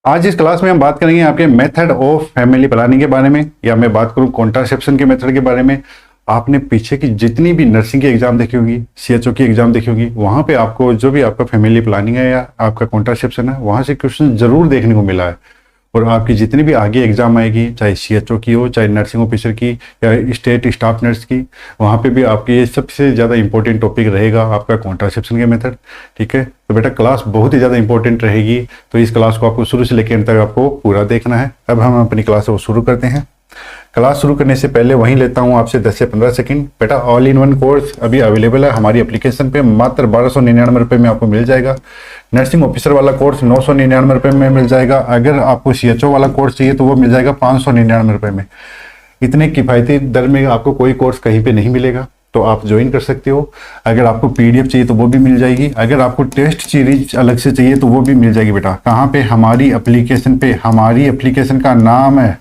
आज इस क्लास में हम बात करेंगे आपके मेथड ऑफ फैमिली प्लानिंग के बारे में, या मैं बात करूं कॉन्ट्रासेप्शन के मेथड के बारे में। आपने पीछे की जितनी भी नर्सिंग की एग्जाम देखी होगी, सीएचओ की एग्जाम देखी होगी, वहां पे आपको जो भी आपका फैमिली प्लानिंग है या आपका कॉन्ट्रासेप्शन है, वहां से क्वेश्चन जरूर देखने को मिला है। और आपकी जितनी भी आगे एग्जाम आएगी, चाहे सीएचओ की हो, चाहे नर्सिंग ऑफिसर की या स्टेट स्टाफ नर्स की, वहाँ पे भी आपकी ये सबसे ज़्यादा इंपॉर्टेंट टॉपिक रहेगा आपका कॉन्ट्रासेप्शन के मेथड। ठीक है, तो बेटा क्लास बहुत ही ज़्यादा इंपॉर्टेंट रहेगी, तो इस क्लास को आपको शुरू से लेकर अंत तक आपको पूरा देखना है। अब हम अपनी क्लास को शुरू करते हैं। क्लास शुरू करने से पहले वहीं लेता हूं आपसे 10 से 15 सेकंड। बेटा ऑल इन वन कोर्स अभी अवेलेबल है हमारी एप्लीकेशन पे, मात्र 1299 रुपये में आपको मिल जाएगा। नर्सिंग ऑफिसर वाला कोर्स 999 रुपये में मिल जाएगा। अगर आपको सीएचओ वाला कोर्स चाहिए तो वो मिल जाएगा 599 रुपये में। इतने किफ़ायती दर में आपको कोई कोर्स कहीं पर नहीं मिलेगा, तो आप ज्वाइन कर सकते हो। अगर आपको पीडीएफ चाहिए तो वो भी मिल जाएगी। अगर आपको टेस्ट सीरीज अलग से चाहिए तो वो भी मिल जाएगी। बेटा कहाँ पे? हमारी एप्लीकेशन पे। हमारी एप्लीकेशन का नाम है,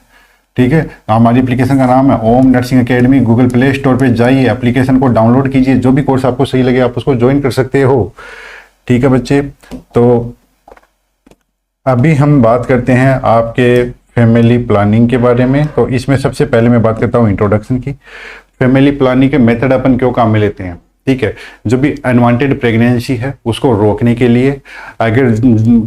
ठीक है, हमारी एप्लीकेशन का नाम है Om nursing academy. Google Play Store पे जाइए, एप्लीकेशन को डाउनलोड कीजिए, जो भी कोर्स आपको सही लगे आप उसको ज्वाइन कर सकते हो। ठीक है बच्चे, तो अभी हम बात करते हैं आपके फैमिली प्लानिंग के बारे में। तो इसमें सबसे पहले मैं बात करता हूँ इंट्रोडक्शन की। फैमिली प्लानिंग के मेथड अपन क्यों काम में लेते हैं? ठीक है, जो भी अनवांटेड प्रेगनेंसी है उसको रोकने के लिए, अगर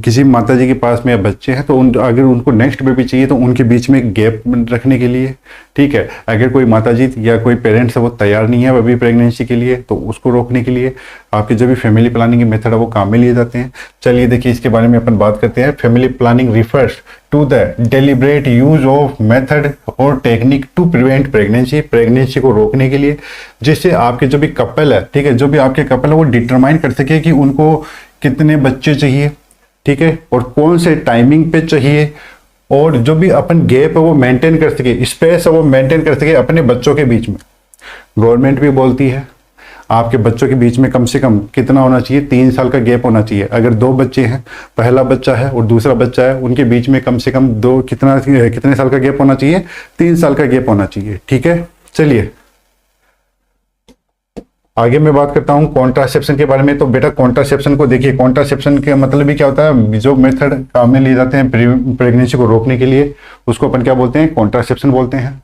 किसी माता जी के पास में बच्चे हैं तो अगर उनको नेक्स्ट बेबी चाहिए तो उनके बीच में गैप रखने के लिए। ठीक है, अगर कोई माता जी या कोई पेरेंट्स है वो तैयार नहीं है अभी प्रेगनेंसी के लिए, तो उसको रोकने के लिए आपके जो भी फैमिली प्लानिंग के मेथड है वो काम में लिए जाते हैं। चलिए देखिए, इसके बारे में अपन बात करते हैं। Family planning refers to the deliberate use of method और technique to prevent pregnancy, pregnancy को रोकने के लिए, जिससे आपके जो भी कपल है, ठीक है, जो भी आपके कपल है वो डिटरमाइन कर सके कि उनको कितने बच्चे चाहिए, ठीक है, और कौन से टाइमिंग पे चाहिए, और जो भी अपन गैप है वो मेंटेन कर सके, स्पेस है वो मेंटेन कर सके अपने बच्चों के बीच में। गवर्नमेंट भी बोलती है आपके बच्चों के बीच में कम से कम कितना होना चाहिए? 3 साल का गैप होना चाहिए। अगर 2 बच्चे हैं, पहला बच्चा है और दूसरा बच्चा है, उनके बीच में कम से कम कितने साल का गैप होना चाहिए? 3 साल का गैप होना चाहिए। ठीक है, चलिए आगे मैं बात करता हूं कॉन्ट्रासेप्शन के बारे में। तो बेटा कॉन्ट्रासेप्शन को देखिए, कॉन्ट्रासेप्शन का मतलब भी क्या होता है? जो मेथड काम में लिए जाते हैं प्रेगनेंसी को रोकने के लिए, उसको अपन क्या बोलते हैं? कॉन्ट्रासेप्शन बोलते हैं।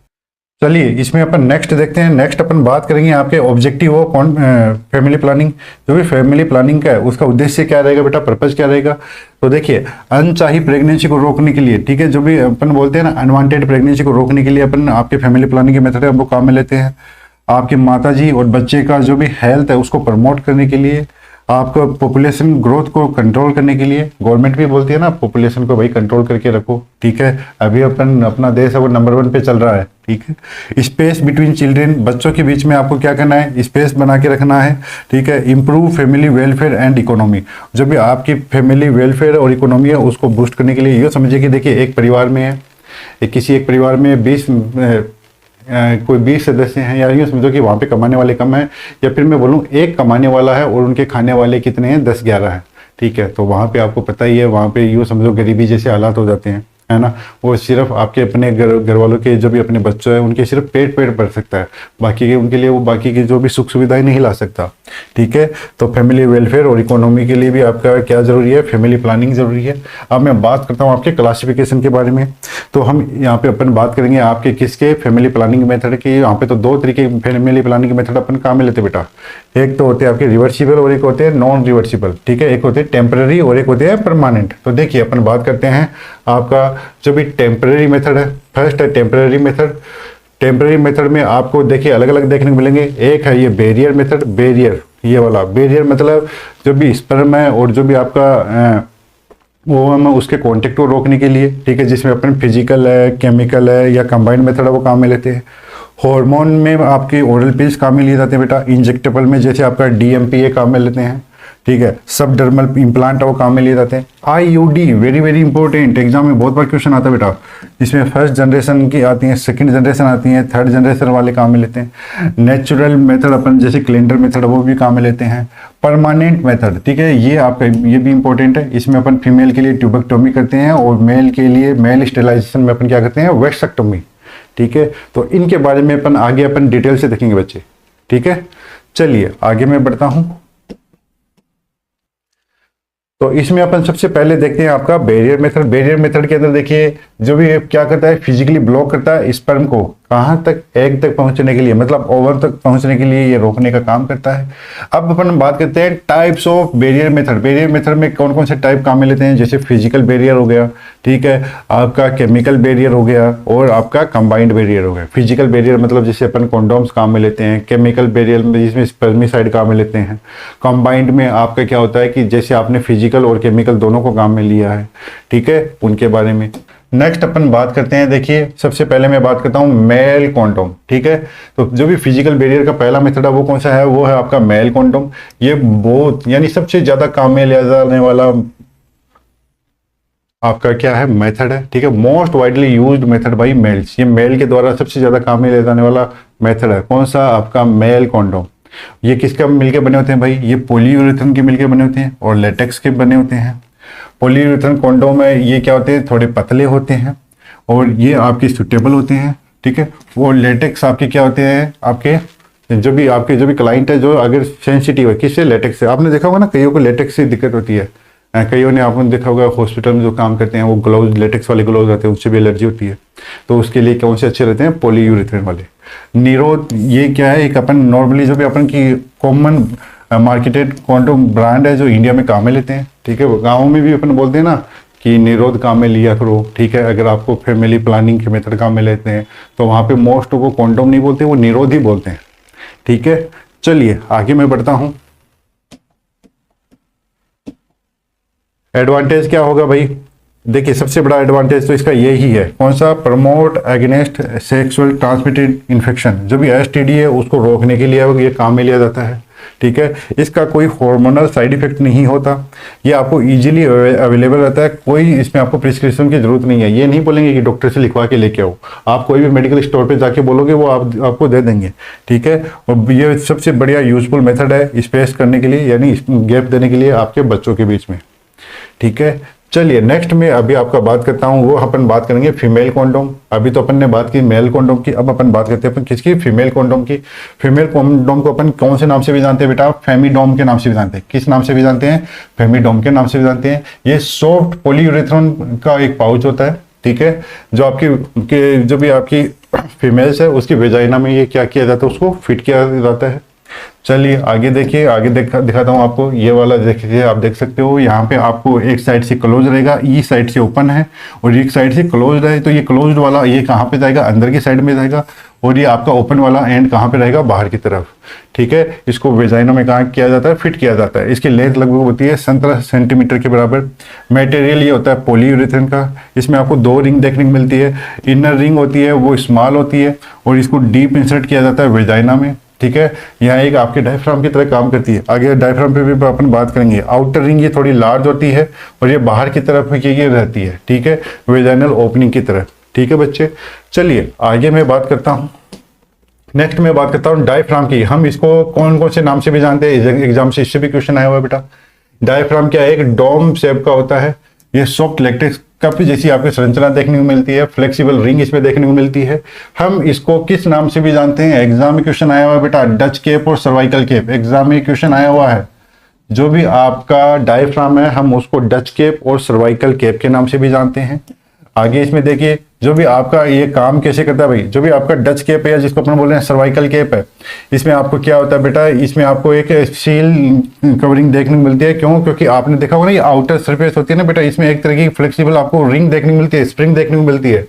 चलिए इसमें अपन नेक्स्ट देखते हैं। नेक्स्ट अपन बात करेंगे आपके ऑब्जेक्टिव ऑफ फैमिली प्लानिंग। जो भी फैमिली प्लानिंग का है उसका उद्देश्य क्या रहेगा बेटा, पर्पज क्या रहेगा? तो देखिए, अनचाही प्रेगनेंसी को रोकने के लिए, ठीक है, जो भी अपन बोलते हैं ना अनवांटेड प्रेगनेंसी को रोकने के लिए अपन आपके फैमिली प्लानिंग के मेथड है वो काम में लेते हैं। आपके माताजी और बच्चे का जो भी हेल्थ है उसको प्रमोट करने के लिए, आपको पॉपुलेशन ग्रोथ को कंट्रोल करने के लिए। गवर्नमेंट भी बोलती है ना पॉपुलेशन को भाई कंट्रोल करके रखो, ठीक है। अभी अपना देश है वो नंबर 1 पे चल रहा है, ठीक है। स्पेस बिटवीन चिल्ड्रेन, बच्चों के बीच में आपको क्या करना है? स्पेस बना के रखना है, ठीक है। Improve family welfare and economy, जो भी आपकी फैमिली वेलफेयर और इकोनॉमी है उसको बूस्ट करने के लिए। ये समझिए कि देखिए एक परिवार में है, किसी एक परिवार में 20 कोई 20 सदस्य हैं, या यूँ समझो कि वहाँ पे कमाने वाले कम हैं, या फिर मैं बोलूँ एक कमाने वाला है और उनके खाने वाले कितने हैं? 10-11 हैं, ठीक है। तो वहाँ पे आपको पता ही है, वहाँ पे यूँ समझो गरीबी जैसे हालात हो जाते हैं, है ना। वो सिर्फ आपके अपने घर वालों के जो भी अपने बच्चे हैं उनके सिर्फ पेट भर सकता है, बाकी के उनके लिए वो बाकी की जो भी सुख सुविधाएं नहीं ला सकता, ठीक है। तो फैमिली वेलफेयर और इकोनॉमी के लिए भी आपका क्या जरूरी है? फैमिली प्लानिंग जरूरी है। अब मैं बात करता हूँ आपके क्लासिफिकेशन के बारे में। तो हम यहाँ पे अपन बात करेंगे आपके किसके? फैमिली प्लानिंग मेथड की। यहाँ पे तो 2 तरीके फैमिली प्लानिंग मेथड अपन काम में लेते बेटा। एक तो होते हैं आपके रिवर्सिबल और एक होते हैं नॉन रिवर्सिबल, ठीक है। एक होते हैं टेम्पररी और एक होते हैं परमानेंट। तो देखिए अपन बात करते हैं आपका जो भी टेम्पररी मेथड है। फर्स्ट है टेम्पररी मेथड। टेम्पररी मेथड में आपको देखिए अलग अलग देखने को मिलेंगे। एक है ये बैरियर मेथड। बैरियर, ये वाला बैरियर मतलब जो भी स्पर्म है और जो भी आपका वो हम उसके कांटेक्ट को रोकने के लिए, ठीक है, जिसमें अपन फिजिकल है, केमिकल है या कंबाइंड मेथड है वो काम में लेते हैं। हार्मोन में आपके ओरल पिल्स काम में लिए जाते हैं बेटा। इंजेक्टेबल में जैसे आपका डीएमपीए काम में लेते हैं, ठीक है। सब डर्मल इम्प्लांट है वो काम में लिए जाते हैं। IUD very very important, exam में बहुत बार क्वेश्चन आता है बेटा, जिसमें फर्स्ट जनरेशन की आती है, सेकंड जनरेशन आती है, थर्ड जनरेशन वाले काम में लेते हैं। नेचुरल मेथड अपन जैसे कैलेंडर मेथड वो भी काम में लेते हैं। परमानेंट मेथड, ठीक है, ये आपका ये भी इंपॉर्टेंट है। इसमें अपन फीमेल के लिए ट्यूबेक्टोमी करते हैं और मेल के लिए मेल स्टेरिलाइजेशन में अपन क्या करते हैं? वेस्टेक्टोमी, ठीक है। तो इनके बारे में अपन आगे अपन डिटेल से देखेंगे बच्चे, ठीक है। चलिए आगे मैं बढ़ता हूं। तो इसमें अपन सबसे पहले देखते हैं आपका बैरियर मेथड। बैरियर मेथड के अंदर देखिए जो भी ये क्या करता है, फिजिकली ब्लॉक करता है स्पर्म को कहां तक, एग तक पहुंचने के लिए, मतलब ओवर तक पहुंचने के लिए ये रोकने का काम करता है। अब अपन बात करते हैं types of barrier method. Barrier method में कौन कौन से टाइप काम में लेते हैं, जैसे फिजिकल बैरियर हो गया, ठीक है, आपका केमिकल बैरियर हो गया और आपका कंबाइंड बैरियर हो गया। फिजिकल बैरियर मतलब जैसे अपन कॉन्डोम्स काम में लेते हैं, केमिकल बैरियर में जिसमें स्पर्मिसाइड काम में लेते हैं, कंबाइंड में आपका क्या होता है कि जैसे आपने फिजिकल और केमिकल दोनों को काम में लिया है, ठीक है, उनके बारे में। नेक्स्ट अपन बात करते हैं, देखिए सबसे पहले मैं बात करता हूं मेल कॉन्डोम, ठीक है। तो जो भी फिजिकल बैरियर का पहला मेथड है वो कौन सा है, वो है आपका मेल कॉन्डोम। ये बहुत यानी सबसे ज्यादा काम में लिया जाने वाला आपका क्या है, मेथड है, ठीक है। Most widely used method by males, ये मेल के द्वारा सबसे ज्यादा काम में लिया जाने वाला मेथड है। कौन सा, आपका मेल कॉन्डोम। ये किसका मिलके बने होते हैं भाई, ये पॉलीयूरेथन के मिलके बने होते हैं और लेटेक्स के बने होते हैं। पॉलीयूरेथन कॉन्डोम है, ये क्या होते हैं, थोड़े पतले होते हैं और ये आपके सुटेबल होते हैं, ठीक है। वो लेटेक्स आपके क्या होते हैं, आपके जो भी क्लाइंट है जो अगर सेंसिटिव है, किससे, लेटेक्स से। आपने देखा होगा ना कईयों को लेटेक्स से दिक्कत होती है, कईयों ने आपने देखा होगा हॉस्पिटल में जो काम करते हैं वो ग्लोव्स, लेटेक्स वाले ग्लोव्स आते हैं, उससे भी एलर्जी होती है। तो उसके लिए कौन से अच्छे रहते हैं, पॉलीयूरेथन वाले। निरोध, ये क्या है, एक अपन नॉर्मली जो भी अपन की कॉमन मार्केटेड कॉन्डोम ब्रांड है जो इंडिया में काम में लेते हैं, ठीक है। गाँव में भी अपन बोलते हैं ना कि निरोध काम में लिया करो, ठीक है। अगर आपको फैमिली प्लानिंग के मेथड काम में लेते हैं तो वहाँ पे मोस्ट को कॉन्डोम नहीं बोलते, वो निरोध ही बोलते हैं, ठीक है। चलिए आगे मैं बढ़ता हूँ। एडवांटेज क्या होगा भाई, देखिए सबसे बड़ा एडवांटेज तो इसका यही है, कौन सा, promote against sexual transmitted infection. जो भी एसटीडी है उसको रोकने के लिए ये काम में लिया जाता है, ठीक है। इसका कोई हार्मोनल साइड इफेक्ट नहीं होता, ये आपको इजीली अवेलेबल रहता है, कोई इसमें आपको प्रिस्क्रिप्शन की जरूरत नहीं है। ये नहीं बोलेंगे कि डॉक्टर से लिखवा के लेके आओ, आप कोई भी मेडिकल स्टोर पे जाके बोलोगे वो आपको दे देंगे, ठीक है। और ये सबसे बढ़िया यूजफुल मेथड है स्पेस करने के लिए, यानी गैप देने के लिए आपके बच्चों के बीच में, ठीक है। चलिए नेक्स्ट में अभी आपका बात करता हूं, वो अपन बात करेंगे फीमेल कॉन्डोम। अभी तो अपन ने बात की मेल कॉन्डोम की, अब अपन बात करते हैं अपन किसकी, फीमेल कॉन्डोम की। फीमेल कॉन्डोम को अपन कौन से नाम से भी जानते हैं बेटा, फेमिडोम के नाम से भी जानते हैं। किस नाम से भी जानते हैं, फेमिडोम के नाम से भी जानते हैं। ये सॉफ्ट पॉलीयूरेथन का एक पाउच होता है, ठीक है, जो आपकी जो भी आपकी फीमेल्स है उसकी वेजाइना में ये क्या किया जाता है, उसको फिट किया जाता है। चलिए आगे देखिए, आगे दिखाता हूँ आपको। ये वाला देखिए, आप देख सकते हो यहाँ पे आपको एक साइड से क्लोज रहेगा, ई साइड से ओपन है और एक साइड से क्लोज है। तो ये क्लोज्ड वाला ये कहाँ पे जाएगा, अंदर की साइड में जाएगा, और ये आपका ओपन वाला एंड कहाँ पे रहेगा, बाहर की तरफ, ठीक है। इसको वेजाइना में कहाँ किया जाता है, फिट किया जाता है। इसकी लेंथ लगभग होती है 17 सेंटीमीटर के बराबर। मटेरियल ये होता है पॉलीयूरेथन का। इसमें आपको 2 रिंग देखने को मिलती है, इनर रिंग होती है वो स्मॉल होती है और इसको डीप इंसर्ट किया जाता है वेजाइना में, ठीक है। यहाँ एक आपके डायफ्राम की तरह काम करती है। आगे डायफ्राम पे भी अपन बात करेंगे। आउटर रिंग ये थोड़ी लार्ज होती है और ये बाहर की तरफ ये रहती है, ठीक है, वेजाइनल ओपनिंग की तरह, ठीक है बच्चे। चलिए आगे मैं बात करता हूँ, नेक्स्ट मैं बात करता हूँ डायफ्राम की। हम इसको कौन कौन से नाम से भी जानते हैं, एग्जाम से इससे भी क्वेश्चन आया हुआ है बेटा। डायफ्राम क्या है, एक डोम शेप का होता है। ये सॉफ्ट लैटेक्स का भी जैसी आपकी संरचना देखने को मिलती है, फ्लेक्सिबल रिंग इसमें देखने को मिलती है। हम इसको किस नाम से भी जानते हैं, एग्जाम में क्वेश्चन आया हुआ है बेटा, डच केप और सर्वाइकल केप। एग्जाम में क्वेश्चन आया हुआ है, जो भी आपका डायफ्राम है हम उसको डच केप और सर्वाइकल केप के नाम से भी जानते हैं। आगे इसमें देखिए जो भी आपका ये काम कैसे करता है भाई, जो भी आपका डच केप है जिसको अपन बोल रहे हैं सर्वाइकल केप है, इसमें आपको क्या होता है बेटा, इसमें आपको एक सील कवरिंग देखने को मिलती है। क्यों, क्योंकि आपने देखा होगा ना ये आउटर सरफेस होती है ना बेटा, इसमें एक तरह की फ्लेक्सिबल आपको रिंग देखने को मिलती है, स्प्रिंग देखने को मिलती है,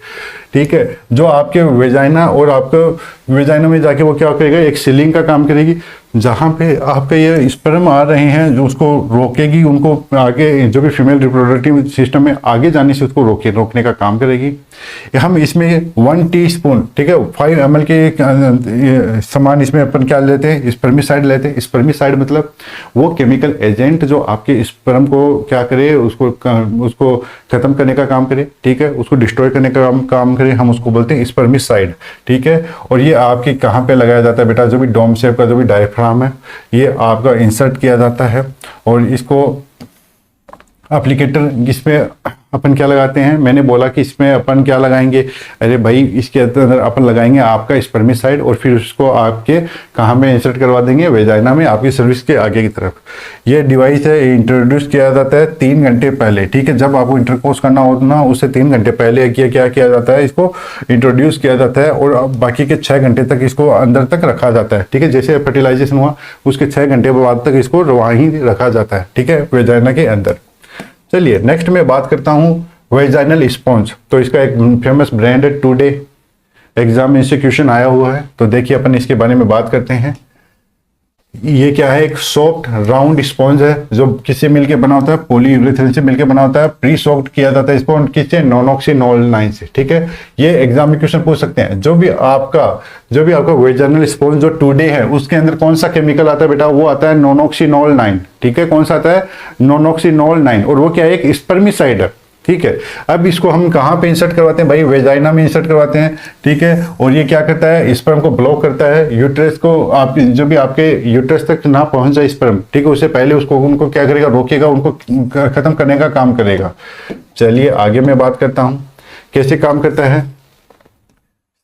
ठीक है, जो आपके वेजाइना और आपको वेजाइना में जाके वो क्या करेगा, एक सीलिंग का काम करेगी। जहाँ पे आपके ये स्पर्म आ रहे हैं जो उसको रोकेगी, उनको आगे जो भी फीमेल रिप्रोडक्टिव सिस्टम में आगे जाने से उसको रोकने का काम करेगी। हम इसमें 1 टीस्पून, ठीक है, 5 ml के सामान इसमें अपन क्या लेते हैं, स्पर्मिसाइड लेते हैं। स्पर्मिसाइड मतलब वो केमिकल एजेंट जो आपके स्पर्म को क्या करे, उसको खत्म करने का काम करे, ठीक है, उसको डिस्ट्रॉय करने का काम करे, हम उसको बोलते हैं स्पर्मिसाइड, ठीक है। और ये आपके कहाँ पे लगाया जाता है बेटा, जो भी डोम शेप का जो भी डायफ्राम है ये आपका इंसर्ट किया जाता है और इसको एप्लीकेटर इसमें अपन क्या लगाते हैं, मैंने बोला कि इसमें अपन क्या लगाएंगे, अरे भाई इसके अंदर अपन लगाएंगे आपका स्पर्मिसाइड और फिर उसको आपके कहाँ में इंसर्ट करवा देंगे, वेजाइना में, आपकी सर्विस के आगे की तरफ। ये डिवाइस है, इंट्रोड्यूस किया जाता है 3 घंटे पहले, ठीक है। जब आपको इंटरकोर्स करना हो ना, उससे 3 घंटे पहले क्या किया जाता है, इसको इंट्रोड्यूस किया जाता है और बाकी के 6 घंटे तक इसको अंदर तक रखा जाता है, ठीक है। जैसे फर्टिलाइजेशन हुआ उसके 6 घंटे बाद तक इसको वहीं रखा जाता है, ठीक है, वेजाइना के अंदर। चलिए नेक्स्ट मैं बात करता हूँ वेजाइनल स्पॉन्ज। तो इसका एक फेमस ब्रांड है टुडे, एग्जाम इंस्टीट्यूशन आया हुआ है। तो देखिए अपन इसके बारे में बात करते हैं। ये क्या है, एक सॉफ्ट राउंड स्पॉन्ज है जो किससे मिलके बना होता है, पॉलीयूरेथेन से मिलके बना होता है। प्री सॉफ्ट किया जाता है इसको किससे, नॉनऑक्सिनोल से, ठीक है। ये एग्जाम में क्वेश्चन पूछ सकते हैं। जो भी आपका वेजाइनल स्पॉन्ज जो टुडे है उसके अंदर कौन सा केमिकल आता है बेटा, वो आता है नॉनऑक्सिनोल 9, ठीक है। कौन सा आता है, नॉनऑक्सिनोल 9, और वो क्या है, एक स्पर्मिसाइड है, ठीक है। अब इसको हम कहाँ पे इंसर्ट करवाते हैं भाई, वेजाइना में इंसर्ट करवाते हैं, ठीक है। और ये क्या करता है, स्पर्म को ब्लॉक करता है, यूट्रस को आप जो भी आपके यूट्रस तक ना पहुंच जाए स्पर्म, ठीक है, उससे पहले उसको उनको क्या करेगा, रोकेगा, उनको खत्म करने का काम करेगा। चलिए आगे मैं बात करता हूँ कैसे काम करता है।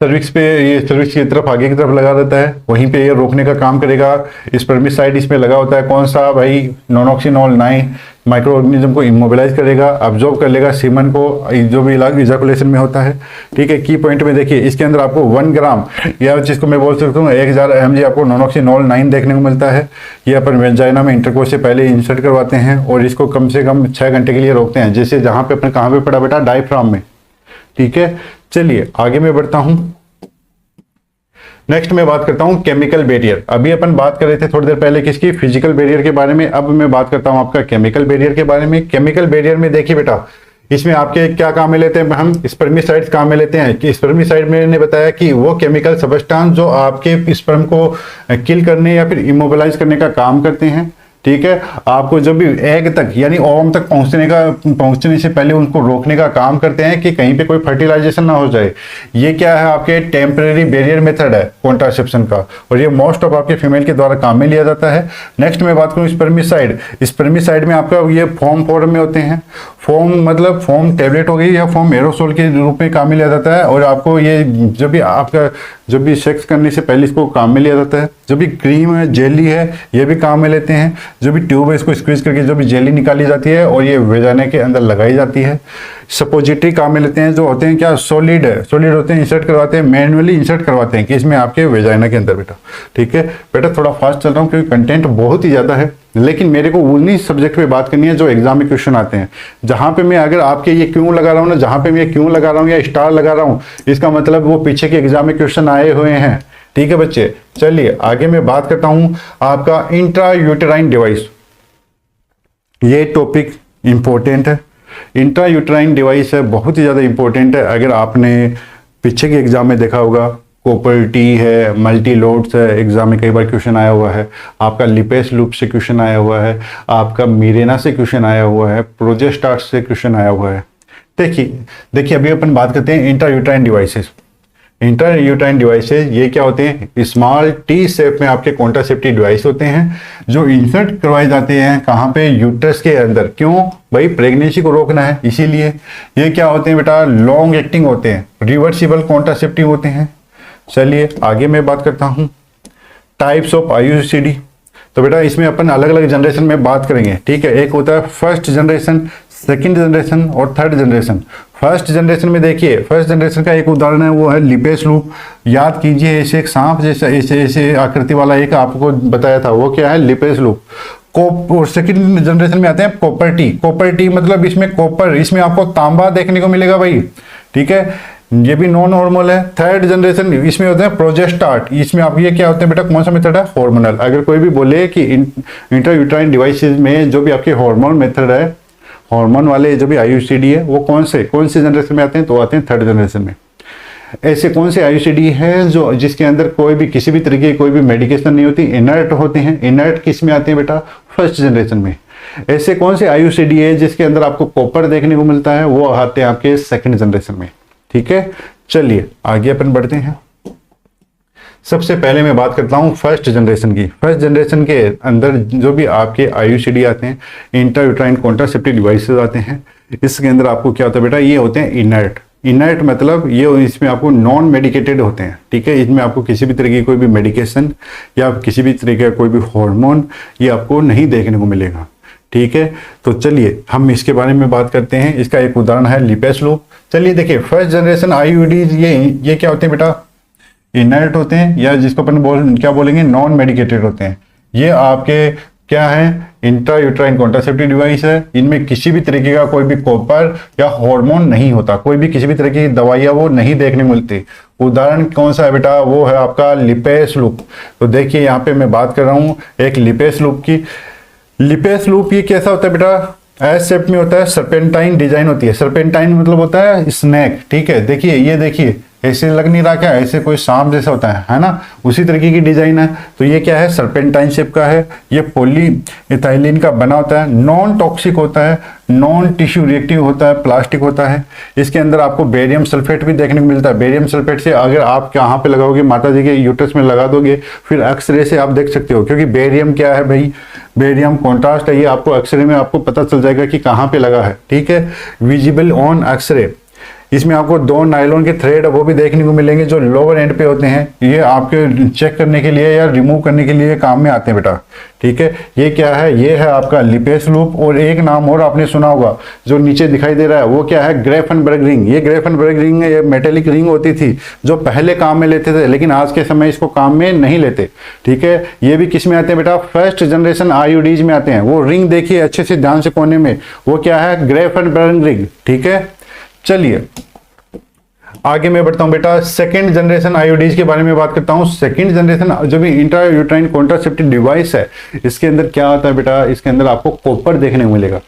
सर्विक्स पे, ये सर्विक्स की तरफ आगे की तरफ लगा रहता है, वहीं पे ये रोकने का काम करेगा। स्पर्मिसाइड इसमें लगा होता है, कौन सा भाई, नॉनऑक्सिनोल 9, माइक्रो ऑर्गेनिज्म को इमोबिलाइज करेगा, अब्जॉर्ब कर लेगा सीमन को, जो भी इजाकुलेशन में होता है, ठीक है। की पॉइंट में देखिए इसके अंदर आपको 1 ग्राम या जिसको मैं बोल सकता हूँ 1000 mg आपको नॉनऑक्सिनोल 9 देखने को मिलता है। ये अपन वेजाइना में इंटरकोर्स से पहले इंसर्ट करवाते हैं और इसको कम से कम 6 घंटे के लिए रोकते हैं। जैसे जहाँ पे अपने कहाँ पे पड़ा बेटा, डायफ्राम में, ठीक है। चलिए आगे मैं बढ़ता हूं। नेक्स्ट मैं बात करता हूं केमिकल बैरियर। अभी अपन बात कर रहे थे थोड़ी देर पहले किसकी, फिजिकल बैरियर के बारे में। अब मैं बात करता हूं आपका केमिकल बैरियर के बारे में। केमिकल बैरियर में देखिए बेटा, इसमें आपके क्या काम में लेते हैं हम, स्पर्मिसाइड्स काम में लेते हैं। कि स्पर्मिसाइड मैंने बताया कि वो केमिकल सब्सटेंस जो आपके स्पर्म को किल करने या फिर इमोबिलाइज करने का काम करते हैं, ठीक है। आपको जब भी एग तक यानी ओवम तक पहुंचने से पहले उनको रोकने का काम करते हैं कि कहीं पे कोई फर्टिलाइजेशन ना हो जाए। ये क्या है, आपके टेम्परेरी बैरियर मेथड है कॉन्ट्रासेप्शन का, और ये मोस्ट ऑफ आपके फीमेल के द्वारा काम में लिया जाता है। नेक्स्ट मैं बात करूं स्पर्मिसाइड। स्पर्मिसाइड में आपका ये फॉर्म फॉर्म में होते हैं। फॉर्म मतलब फॉर्म टेबलेट हो गई या फॉर्म एरोसोल के रूप में काम में लिया जाता है। और आपको ये जो भी सेक्स करने से पहले इसको काम में लिया जाता है। जो भी क्रीम है, जेली है, ये भी काम में लेते हैं। जो भी ट्यूब है इसको स्क्वीज करके जो भी जेली निकाली जाती है और ये वेजाइना के अंदर लगाई जाती है। सपोजिटरी काम में लेते हैं, जो होते हैं क्या, सॉलिड होते हैं, इंसर्ट करवाते हैं, मैनुअली इंसर्ट करवाते हैं कि इसमें आपके वेजाइना के अंदर बेटा, ठीक है। बेटा थोड़ा फास्ट चल रहा हूँ क्योंकि कंटेंट बहुत ही ज्यादा है, लेकिन मेरे को उन्हीं सब्जेक्ट पे बात करनी है जो एग्जाम में क्वेश्चन आते हैं। जहां पे मैं अगर आपके ये क्यों लगा रहा हूँ ना, जहां पे मैं ये क्यों लगा रहा हूँ या स्टार लगा रहा हूँ, इसका मतलब वो पीछे के एग्जाम में क्वेश्चन आए हुए हैं, ठीक है बच्चे। चलिए आगे मैं बात करता हूं आपका इंट्रा यूटेराइन डिवाइस। ये टॉपिक इंपॉर्टेंट है। इंट्रा यूटेराइन डिवाइस है, बहुत ही ज्यादा इंपॉर्टेंट है। अगर आपने पीछे के एग्जाम में देखा होगा, कॉपर टी है, मल्टी लोड्स है, एग्जाम में कई बार क्वेश्चन आया हुआ है। आपका लिपेस लूप से क्वेश्चन आया हुआ है, आपका मिरेना से क्वेश्चन आया हुआ है, प्रोजेस्टार से क्वेश्चन आया हुआ है। देखिए अभी अपन बात करते हैं intra uterine devices. Inter uterine devices ये क्या होते हैं, स्मॉल टी शेप में आपके कॉन्ट्रासेप्टिव डिवाइस होते हैं जो इंसर्ट करवाए जाते हैं कहाँ पे, यूट्रस के अंदर। क्यों भाई, प्रेगनेंसी को रोकना है इसीलिए। ये क्या होते हैं बेटा, लॉन्ग एक्टिंग होते हैं, रिवर्सिबल कॉन्ट्रासेप्टिव होते हैं। चलिए आगे मैं बात करता हूँ टाइप्स ऑफ आईयूसीडी। तो बेटा इसमें अपन अलग अलग जनरेशन में बात करेंगे, ठीक है। एक होता है फर्स्ट जनरेशन, सेकंड जनरेशन और थर्ड जनरेशन। फर्स्ट जनरेशन में देखिए, फर्स्ट जनरेशन का एक उदाहरण है वो है लिपेस लूप। याद कीजिए, ऐसे एक सांप जैसा ऐसे आकृति वाला एक आपको बताया था, वो क्या है, लिपेस लूप। और सेकंड जनरेशन में आते हैं कॉपर टी। कॉपर टी मतलब इसमें कॉपर, इसमें आपको तांबा देखने को मिलेगा भाई, ठीक है। ये भी नॉन हॉर्मोनल है। थर्ड जनरेशन इसमें होते हैं प्रोजेस्टार्ट। इसमें आप ये क्या होते हैं बेटा, कौन सा मेथड है, हार्मोनल। अगर कोई भी बोले कि इंट्रायूटेराइन डिवाइसेस में जो भी आपके हार्मोनल मेथड है, हार्मोन वाले जो भी आईयूसीडी है, वो कौन से जनरेशन में आते हैं, तो आते हैं थर्ड जनरेशन में। ऐसे कौन से आईयूसीडी है जो जिसके अंदर कोई भी किसी भी तरीके की कोई भी मेडिकेशन नहीं होती, इनर्ट होते हैं। इनर्ट किस में आते हैं बेटा, फर्स्ट जनरेशन में। ऐसे कौन से आईयूसीडी है जिसके अंदर आपको कॉपर देखने को मिलता है, वो आते हैं आपके सेकंड जनरेशन में, ठीक है। चलिए आगे अपन बढ़ते हैं। सबसे पहले मैं बात करता हूं फर्स्ट जनरेशन की। फर्स्ट जनरेशन के अंदर जो भी आपके आईयूसीडी आते हैं, इंट्रायूटेराइन कॉन्ट्रासेप्टिव डिवाइसेस आते हैं। इसके अंदर आपको क्या होता है बेटा, ये होते हैं इनर्ट। इनर्ट मतलब ये इसमें आपको नॉन मेडिकेटेड होते हैं, ठीक है। इसमें आपको किसी भी तरह की कोई भी मेडिकेशन या किसी भी तरह का कोई भी हार्मोन ये आपको नहीं देखने को मिलेगा, ठीक है। तो चलिए हम इसके बारे में बात करते हैं। इसका एक उदाहरण है लिपेस लूप। चलिए देखिए, फर्स्ट जनरेशन आईयूडीज ये क्या होते हैं बेटा, इनर्ट होते हैं, या जिसको अपन क्या बोलेंगे, नॉन मेडिकेटेड होते हैं। ये आपके क्या है, इंट्रा यूट्राइन कॉन्ट्रासेप्टिव डिवाइस है। इनमें किसी भी तरीके का कोई भी कॉपर या हार्मोन नहीं होता, कोई भी किसी भी तरह की दवाइयाँ वो नहीं देखने को मिलती। उदाहरण कौन सा है बेटा, वो है आपका लिपेस लूप। तो देखिए यहाँ पे मैं बात कर रहा हूँ एक लिपेस लूप की। लिपेस लूप ये कैसा होता है बेटा, एस शेप में होता है, सर्पेंटाइन डिजाइन होती है। सर्पेंटाइन मतलब होता है स्नैक, ठीक है। देखिए ये देखिए ऐसे लग नहीं रहा क्या, ऐसे कोई सांप जैसा होता है ना, उसी तरीके की डिजाइन है। तो ये क्या है, सर्पेंटाइन शेप का है। ये पॉली इथाइलिन का बना होता है, नॉन टॉक्सिक होता है, नॉन टिश्यू रिएक्टिव होता है, प्लास्टिक होता है। इसके अंदर आपको बेरियम सल्फेट भी देखने को मिलता है। बेरियम सल्फेट से अगर आप कहाँ पे लगाओगे, माता जी के यूट्रस में लगा दोगे, फिर एक्सरे से आप देख सकते हो, क्योंकि बेरियम क्या है भाई, बेरियम कॉन्ट्रास्ट है। ये आपको एक्सरे में आपको पता चल जाएगा कि कहाँ पे लगा है, ठीक है, विजिबल ऑन एक्सरे। इसमें आपको 2 नायलॉन के थ्रेड वो भी देखने को मिलेंगे जो लोअर एंड पे होते हैं। ये आपके चेक करने के लिए या रिमूव करने के लिए काम में आते हैं बेटा, ठीक है। ये क्या है, ये है आपका लिपेस लूप। और एक नाम और आपने सुना होगा जो नीचे दिखाई दे रहा है, वो क्या है, ग्रेफेनबर्ग रिंग। ये ग्रेफेनबर्ग रिंग ये मेटेलिक रिंग होती थी जो पहले काम में लेते थे, लेकिन आज के समय इसको काम में नहीं लेते, ठीक है। ये भी किस में आते हैं बेटा, फर्स्ट जनरेशन आईयूडीज में आते हैं। वो रिंग देखिए अच्छे से ध्यान से कोने में, वो क्या है, ग्रेफेनबर्ग रिंग, ठीक है। चलिए आगे मैं बढ़ता हूं बेटा, सेकंड जनरेशन आईयूडीज के बारे में बात करता हूं। सेकंड जनरेशन जो भी इंट्रा यूट्राइन कॉन्ट्रासेप्टिव डिवाइस है, इसके अंदर क्या आता है बेटा, इसके अंदर आपको कॉपर देखने को मिलेगा।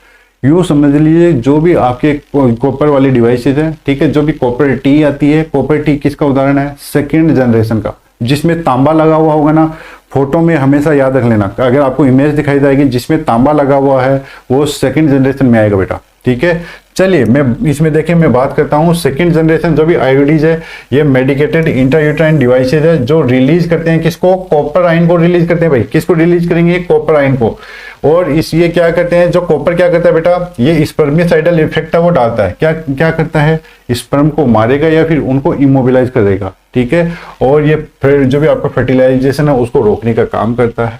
यूं समझ लीजिए जो भी आपके कॉपर वाली डिवाइसेज है, ठीक है, जो भी कॉपर टी आती है, कॉपर टी किसका उदाहरण है, सेकेंड जनरेशन का, जिसमें तांबा लगा हुआ होगा ना। फोटो में हमेशा याद रख लेना, अगर आपको इमेज दिखाई जाएगी जिसमें तांबा लगा हुआ है, वो सेकंड जनरेशन में आएगा बेटा, ठीक है। चलिए मैं इसमें देखिए मैं बात करता हूँ सेकंड जनरेशन जो भी आईयूडीज है, ये मेडिकेटेड इंट्रायूट्राइन डिवाइसेज है जो रिलीज करते हैं किसको, कॉपर आयन को रिलीज करते हैं भाई। किसको रिलीज करेंगे, कॉपर आयन को। और इस ये क्या करते हैं, जो कॉपर क्या करता है बेटा, ये स्पर्मिसाइडल इफेक्ट है वो डालता है। क्या क्या करता है, स्पर्म को मारेगा या फिर उनको इमोबिलाइज कर देगा, ठीक है। और ये फिर जो भी आपका फर्टिलाइजेशन है उसको रोकने का काम करता है।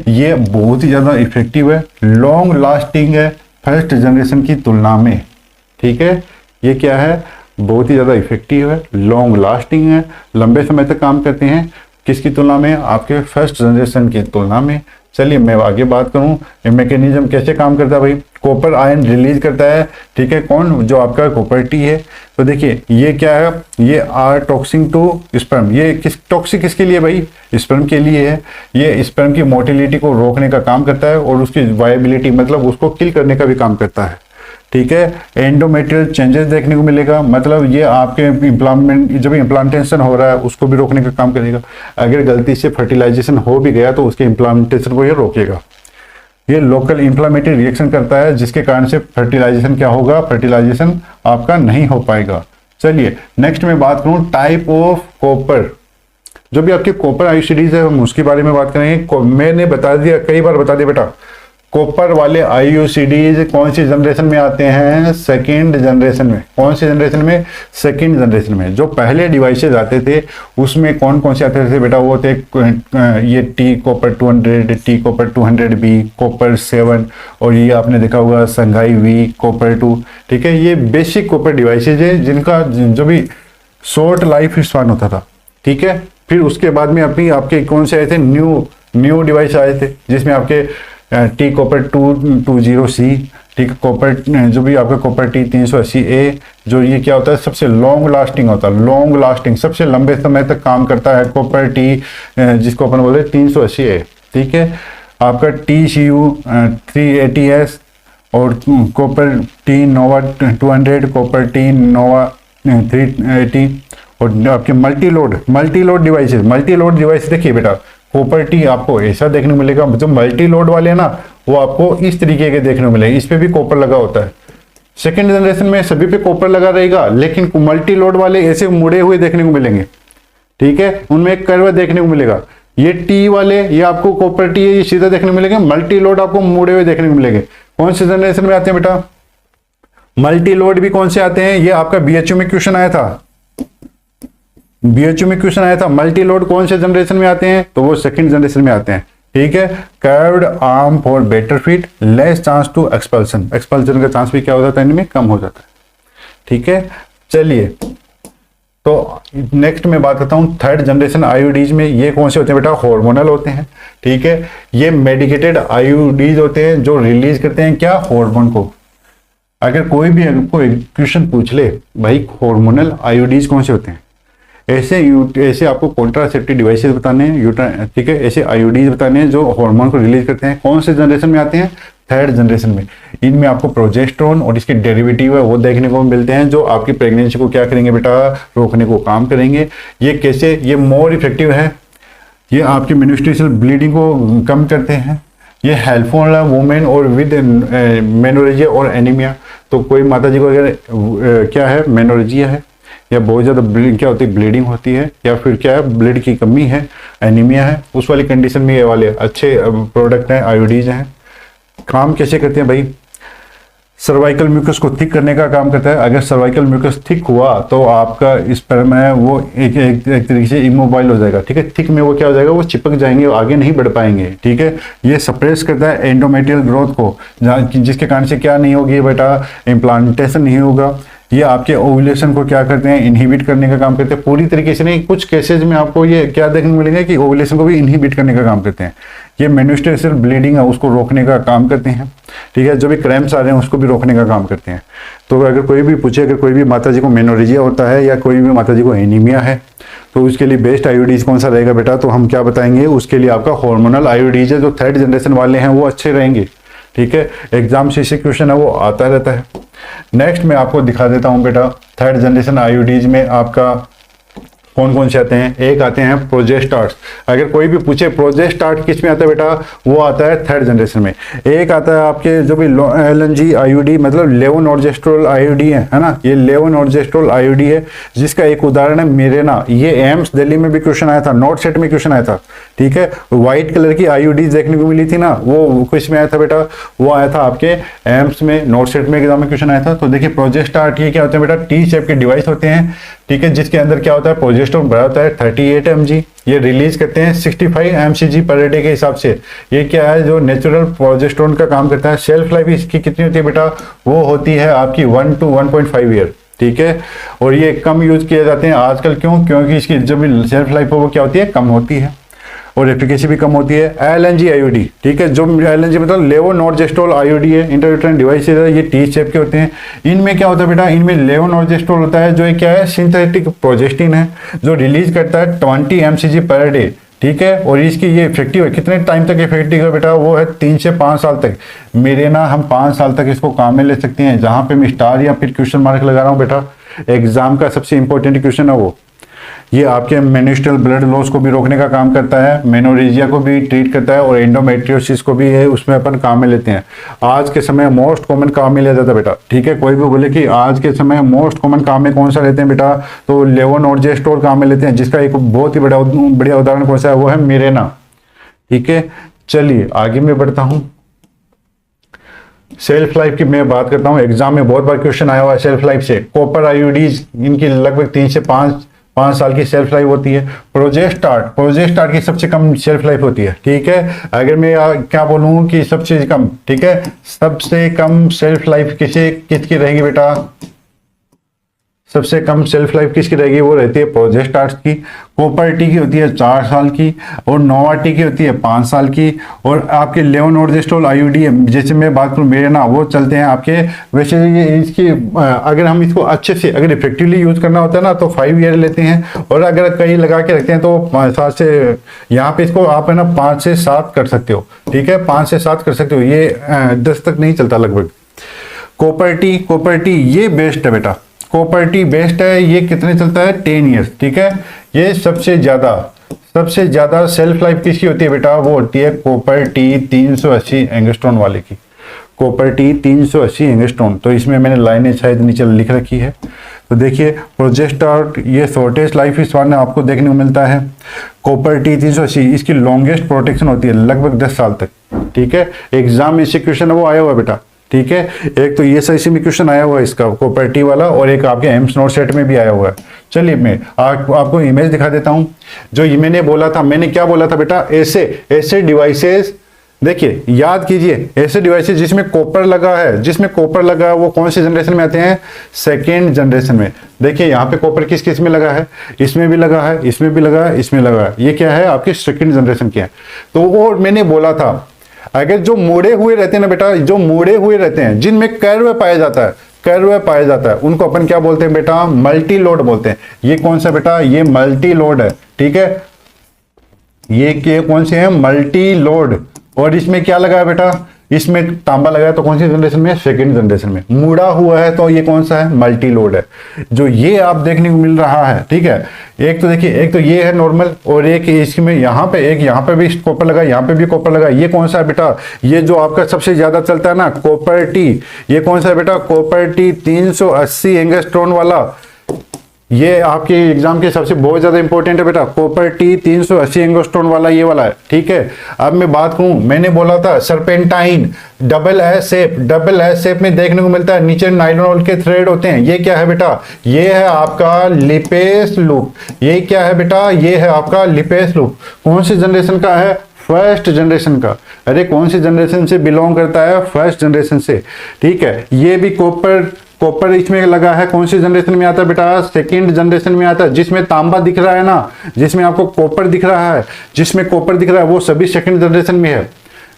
ये बहुत ही ज्यादा इफेक्टिव है, लॉन्ग लास्टिंग है फर्स्ट जनरेशन की तुलना में, ठीक है। ये क्या है, बहुत ही ज़्यादा इफेक्टिव है, लॉन्ग लास्टिंग है, लंबे समय तक काम करते हैं। किसकी तुलना में, आपके फर्स्ट जनरेशन की तुलना में। चलिए मैं आगे बात करूं, ये मैकेनिज्म कैसे काम करता है भाई। कॉपर आयन रिलीज करता है, ठीक है, कौन, जो आपका कॉपर टी है। तो देखिए ये क्या है, ये आर टॉक्सिक टू स्पर्म। ये किस टॉक्सिक किसके लिए भाई, स्पर्म के लिए है। ये स्पर्म की मोटिलिटी को रोकने का काम करता है और उसकी वायबिलिटी मतलब उसको किल करने का भी काम करता है, ठीक है। एंडोमेट्रियल चेंजेस देखने को मिलेगा, मतलब ये आपके इम्प्लांटमेंट जब इम्प्लांटेशन हो रहा है उसको भी रोकने का काम करेगा। अगर गलती से फर्टिलाइजेशन हो भी गया तो उसके इम्प्लांटेशन को ये रोकेगा। ये लोकल इन्फ्लामेटरी रिएक्शन करता है जिसके कारण से फर्टिलाइजेशन क्या होगा, फर्टिलाइजेशन आपका नहीं हो पाएगा। चलिए नेक्स्ट में बात करूं टाइप ऑफ कॉपर। जो भी आपकी कॉपर आईयूडीज है हम उसके बारे में बात करेंगे। मैंने बता दिया, कई बार बता दिया बेटा, कॉपर वाले आईयूडीज कौन सी जनरेशन में आते हैं, सेकेंड जनरेशन में। कौन सी जनरेशन में, सेकेंड जनरेशन में। जो पहले डिवाइसेज आते थे उसमें कौन कौन से आते थे बेटा, वो थे ये T copper 200, T copper 200B, copper 7, और ये आपने देखा होगा संघाई वी, कॉपर 2, ठीक है। ये बेसिक कॉपर डिवाइसेज है जिनका जो भी शॉर्ट लाइफ स्पान होता था, ठीक है। फिर उसके बाद में अपनी आपके कौन से आए थे, न्यू डिवाइस आए थे जिसमें आपके टी कॉपर 220C, ठीक है, कॉपर जो भी आपका कॉपर टी 380A, जो ये क्या होता है, सबसे लॉन्ग लास्टिंग होता है, लॉन्ग लास्टिंग सबसे लंबे समय तक काम करता है कॉपर टी, जिसको अपन बोले 380A, ठीक है। आपका TCU 380S और कॉपर टी नोवा 200, कॉपर टी नोवा 380, और आपके मल्टी लोड डिवाइस देखिए बेटा, कॉपर टी आपको ऐसा देखने को मिलेगा। जो मल्टी लोड वाले हैं ना वो आपको इस तरीके के देखने को मिलेगा, इस पे भी कॉपर लगा होता है। सेकंड जनरेशन में सभी पे कॉपर लगा रहेगा, लेकिन मल्टी लोड वाले ऐसे मुड़े हुए देखने को मिलेंगे, ठीक है, उनमें एक कर्व देखने को मिलेगा। ये टी वाले, ये आपको कॉपर टी है, ये सीधा देखने को मिलेंगे, मल्टी लोड आपको मुड़े हुए देखने को मिलेंगे। कौन से जनरेशन में आते हैं बेटा, मल्टी लोड भी कौन से आते हैं, ये आपका बीएचयू में क्वेश्चन आया था, बीएचयू में क्वेश्चन आया था। मल्टी लोड कौन से जनरेशन में आते हैं, तो वो सेकंड जनरेशन में आते हैं, ठीक है। Curved arm for better fit, less chance to expulsion, expulsion का चांस भी क्या हो जाता है इनमें, कम हो जाता है, ठीक है। चलिए तो नेक्स्ट मैं बात करता हूँ थर्ड जनरेशन आईयूडीज में। ये कौन से होते हैं बेटा, हार्मोनल होते हैं, ठीक है। ये मेडिकेटेड आईयूडीज होते हैं जो रिलीज करते हैं क्या, हार्मोन को। अगर कोई भी आपको क्वेश्चन पूछ ले भाई हार्मोनल आईयूडीज कौन से होते हैं, ऐसे आपको कॉन्ट्रासेप्टिव डिवाइसेस बताने हैं, ठीक है। ऐसे आईयूडीज बताने हैं जो हार्मोन को रिलीज करते हैं, कौन से जनरेशन में आते हैं, थर्ड जनरेशन में। इनमें आपको प्रोजेस्टेरोन और इसके डेरिवेटिव है वो देखने को मिलते हैं जो आपकी प्रेगनेंसी को क्या करेंगे बेटा, रोकने को काम करेंगे। ये कैसे, ये मोर इफेक्टिव है, ये आपकी मेन्स्ट्रुअल ब्लीडिंग को कम करते हैं, ये हेल्पफुल है वुमेन और विद मेनोरेजिया और एनीमिया। तो कोई माता जी को अगर क्या है, मेनोरेजिया है या बहुत ज़्यादा क्या होती है, ब्लीडिंग होती है, या फिर क्या है, ब्लड की कमी है, एनीमिया है, उस वाली कंडीशन में ये वाले अच्छे प्रोडक्ट हैं, आईयूडीज हैं। काम कैसे करते हैं भाई, सर्वाइकल म्यूकस को थिक करने का काम करता है। अगर सर्वाइकल म्यूकस थिक हुआ तो आपका स्पर्म है वो एक तरीके से इमोबाइल हो जाएगा, ठीक है। थिक में वो क्या हो जाएगा, वो चिपक जाएंगे, आगे नहीं बढ़ पाएंगे, ठीक है। ये सप्रेस करता है एंडोमेट्रियल ग्रोथ को, जिसके कारण से क्या नहीं होगी बेटा, इम्प्लांटेशन नहीं होगा। ये आपके ओव्यूलेशन को क्या करते हैं, इनहिबिट करने का काम करते हैं, पूरी तरीके से नहीं, कुछ केसेज में आपको ये क्या देखने को मिलेगा कि ओव्यूलेशन को भी इनहिबिट करने का काम करते हैं। ये मेन्स्ट्रुअल ब्लीडिंग है उसको रोकने का काम करते हैं, ठीक है। जो भी क्रैम्प्स आ रहे हैं उसको भी रोकने का काम करते हैं। तो अगर कोई भी पूछे, अगर कोई भी माता जी को मेनोरेजिया होता है या कोई भी माता जी को एनीमिया है तो उसके लिए बेस्ट आईयूडीज कौन सा रहेगा बेटा, तो हम क्या बताएंगे, उसके लिए आपका हार्मोनल आईयूडीज है, जो थर्ड जनरेशन वाले हैं वो अच्छे रहेंगे, ठीक है। एग्जाम से क्वेश्चन है वो आता रहता है। नेक्स्ट मैं आपको दिखा देता हूं बेटा, थर्ड जनरेशन आईयूडीज में आपका कौन कौन से आते हैं। एक आते हैं प्रोजेस्टार्स, अगर कोई भी पूछे प्रोजेस्टार्ट किस में आता है बेटा, वो आता है थर्ड जनरेशन में। एक आता है आपके जो भी एलएनजी आईयूडी, मतलब लेवोनॉर्जेस्ट्रोल आईयूडी है ना, ये लेवोनॉर्जेस्ट्रोल आईयूडी है, जिसका एक उदाहरण है मिरेना। ये एम्स दिल्ली में भी क्वेश्चन आया था, नोट सेट में क्वेश्चन आया था, ठीक है। व्हाइट कलर की आईयूडी देखने को मिली थी ना, वो किस में आया था बेटा, वो आया था आपके एम्स में, नोट सेट में एग्जाम में क्वेश्चन आया था। तो देखिए प्रोजेस्टार्ट ये क्या होते हैं बेटा, टी शेप के डिवाइस होते हैं, ठीक है, जिसके अंदर क्या होता है, प्रोजेस्टेरोन बड़ा होता है 38 mg, ये रिलीज करते हैं 65 mcg पर डे के हिसाब से। ये क्या है, जो नेचुरल प्रोजेस्टेरोन का काम करता है। सेल्फ लाइफ इसकी कितनी होती है बेटा, वो होती है आपकी 1 to 1.5 ईयर, ठीक है। और ये कम यूज किए जाते हैं आजकल, क्यों, क्योंकि इसकी जो भी सेल्फ लाइफ है वो क्या होती है, कम होती है और एफिकेसी भी कम होती है। एलएनजी आईयूडी, ठीक है, जो एलएनजी मतलब लेवोनॉर्जेस्ट्रोल आईयूडी है, इंटरयूटेराइन डिवाइसेज है, ये टी शेप के होते हैं। इनमें क्या होता है बेटा, इनमें लेवोनॉर्जेस्ट्रोल होता है जो क्या है, सिंथेटिक प्रोजेस्टिन है, जो रिलीज करता है 20 mcg पर डे, ठीक है। और इसकी ये इफेक्टिव है, कितने टाइम तक इफेक्टिव है बेटा, वो है 3 से 5 साल तक। मेरे ना हम 5 साल तक इसको काम में ले सकते हैं। जहां पे मैं स्टार या फिर क्वेश्चन मार्क लगा रहा हूँ बेटा, एग्जाम का सबसे इंपॉर्टेंट क्वेश्चन है वो। ये आपके मेन्स्ट्रुअल ब्लड लॉस को भी रोकने का काम करता है, मेनोरेजिया को भी ट्रीट करता है, और एंडोमेट्रियोसिस को भी है, उसमें अपन काम में लेते हैं। आज के समय मोस्ट कॉमन काम में लिया जाता है बेटा, ठीक है। कोई भी बोले कि आज के समय मोस्ट कॉमन काम में कौन सा लेते हैं बेटा, तो लेवोनॉर्जेस्ट्रोल काम में लेते हैं, जिसका एक बहुत ही बढ़िया उदाहरण कौन सा है, वो है मिरेना, ठीक है। चलिए आगे मैं बढ़ता हूं, सेल्फ लाइफ की मैं बात करता हूं। एग्जाम में बहुत बार क्वेश्चन आया हुआ है सेल्फ लाइफ से। कॉपर आईयूडीज, इनकी लगभग 3 से 5 साल की सेल्फ लाइफ होती है। प्रोजेस्टार्ट की सबसे कम सेल्फ लाइफ होती है, ठीक है। अगर मैं क्या बोलूं कि सबसे कम, ठीक है, सबसे कम सेल्फ लाइफ किसकी रहेगी बेटा, सबसे कम सेल्फ लाइफ किसकी रहेगी, वो रहती है प्रोजेस्टार्ट की। कॉपर टी की होती है 4 साल की, और नोवा टी की होती है 5 साल की, और आपके लेवोनॉर्जेस्ट्रोल आईयूडी है, जैसे मैं बात करूं मेरे ना, वो चलते हैं आपके। वैसे ये इसकी अगर हम इसको अच्छे से अगर इफेक्टिवली यूज करना होता है ना तो 5 ईयर लेते हैं, और अगर कहीं लगा के रखते हैं तो 7 से, यहाँ पे इसको आप है ना 5 से 7 कर सकते हो, ठीक है, 5 से 7 कर सकते हो। ये 10 तक नहीं चलता लगभग। कॉपर टी ये बेस्ट है बेटा, कॉपर टी बेस्ट है। ये कितने चलता है, 10 ईयर्स, ठीक है। ये सबसे ज्यादा सेल्फ लाइफ किसकी होती है बेटा, वो होती है कॉपर टी 380 एंगस्ट्रॉन वाले की। कॉपर टी 380 एंगस्ट्रॉन, तो इसमें मैंने लाइनें शायद नीचे लिख रखी है, तो देखिए प्रोजेस्टार्ट ये शॉर्टेस्ट लाइफ इस बार आपको देखने को मिलता है। कॉपर टी 380 इसकी लॉन्गेस्ट प्रोटेक्शन होती है लगभग 10 साल तक, ठीक है। एग्जाम में से क्वेश्चन वो आया हुआ बेटा, ठीक है। एक तो ESIC में क्वेश्चन आया हुआ है इसका कोऑपरेटिव वाला, और एक आपके एम्स नोट सेट में भी आया हुआ है। चलिए मैं आपको इमेज दिखा देता हूं। जो ये मैंने बोला था, मैंने क्या बोला था बेटा, ऐसे डिवाइसेस, देखिए याद कीजिए, ऐसे डिवाइसेस जिसमें कॉपर लगा है, वो कौन सी जनरेशन में आते हैं, सेकेंड जनरेशन में। देखिए यहाँ पे कॉपर किस किस में लगा है, इसमें भी लगा है, इसमें भी लगा है, इसमें लगा है, ये क्या है आपकी सेकेंड जनरेशन की है। तो वो मैंने बोला था, अगर जो मुड़े हुए रहते हैं ना बेटा, जो मुड़े हुए रहते हैं जिनमें कर्व पाया जाता है, उनको अपन क्या बोलते हैं बेटा, मल्टी लोड बोलते हैं। ये कौन सा बेटा, ये मल्टी लोड है, ठीक है। ये कौन से हैं, मल्टी लोड। और इसमें क्या लगा है बेटा, इसमें तांबा लगा है, तो कौन सी जनरेशन में, सेकंड जनरेशन में। मुड़ा हुआ है तो ये कौन सा है, मल्टी लोड है, जो ये आप देखने को मिल रहा है, ठीक है। एक तो देखिए, एक तो ये है नॉर्मल, और एक इसमें यहाँ पे भी कॉपर लगा, यहाँ पे भी कॉपर लगा। ये कौन सा है बेटा, ये जो आपका सबसे ज्यादा चलता है ना, कॉपर टी। ये कौन सा है बेटा, कॉपर टी 380 एंगस्ट्रॉन वाला। ये आपके एग्जाम के सबसे बहुत ज्यादा इंपॉर्टेंट है बेटा, कॉपर टी 380 एंगस्ट्रॉन वाला, ये वाला है, ठीक है। अब मैं बात करूं, मैंने बोला था सर्पेंटाइन डबल एस शेप में देखने को मिलता है, नीचे नाइलॉन के थ्रेड होते हैं। ये क्या है बेटा, ये है आपका लिपेस लूप। ये क्या है बेटा, ये है आपका लिपेस लूप। कौन सी जनरेशन का है, फर्स्ट जनरेशन का। अरे कौन सी जनरेशन से बिलोंग करता है, फर्स्ट जनरेशन से, ठीक है। ये भी कॉपर इसमें लगा है, कौन सी जनरेशन में आता है बेटा, सेकंड जनरेशन में आता है। जिसमें तांबा दिख रहा है ना, जिसमें आपको कॉपर दिख रहा है, वो सभी सेकंड जनरेशन में है।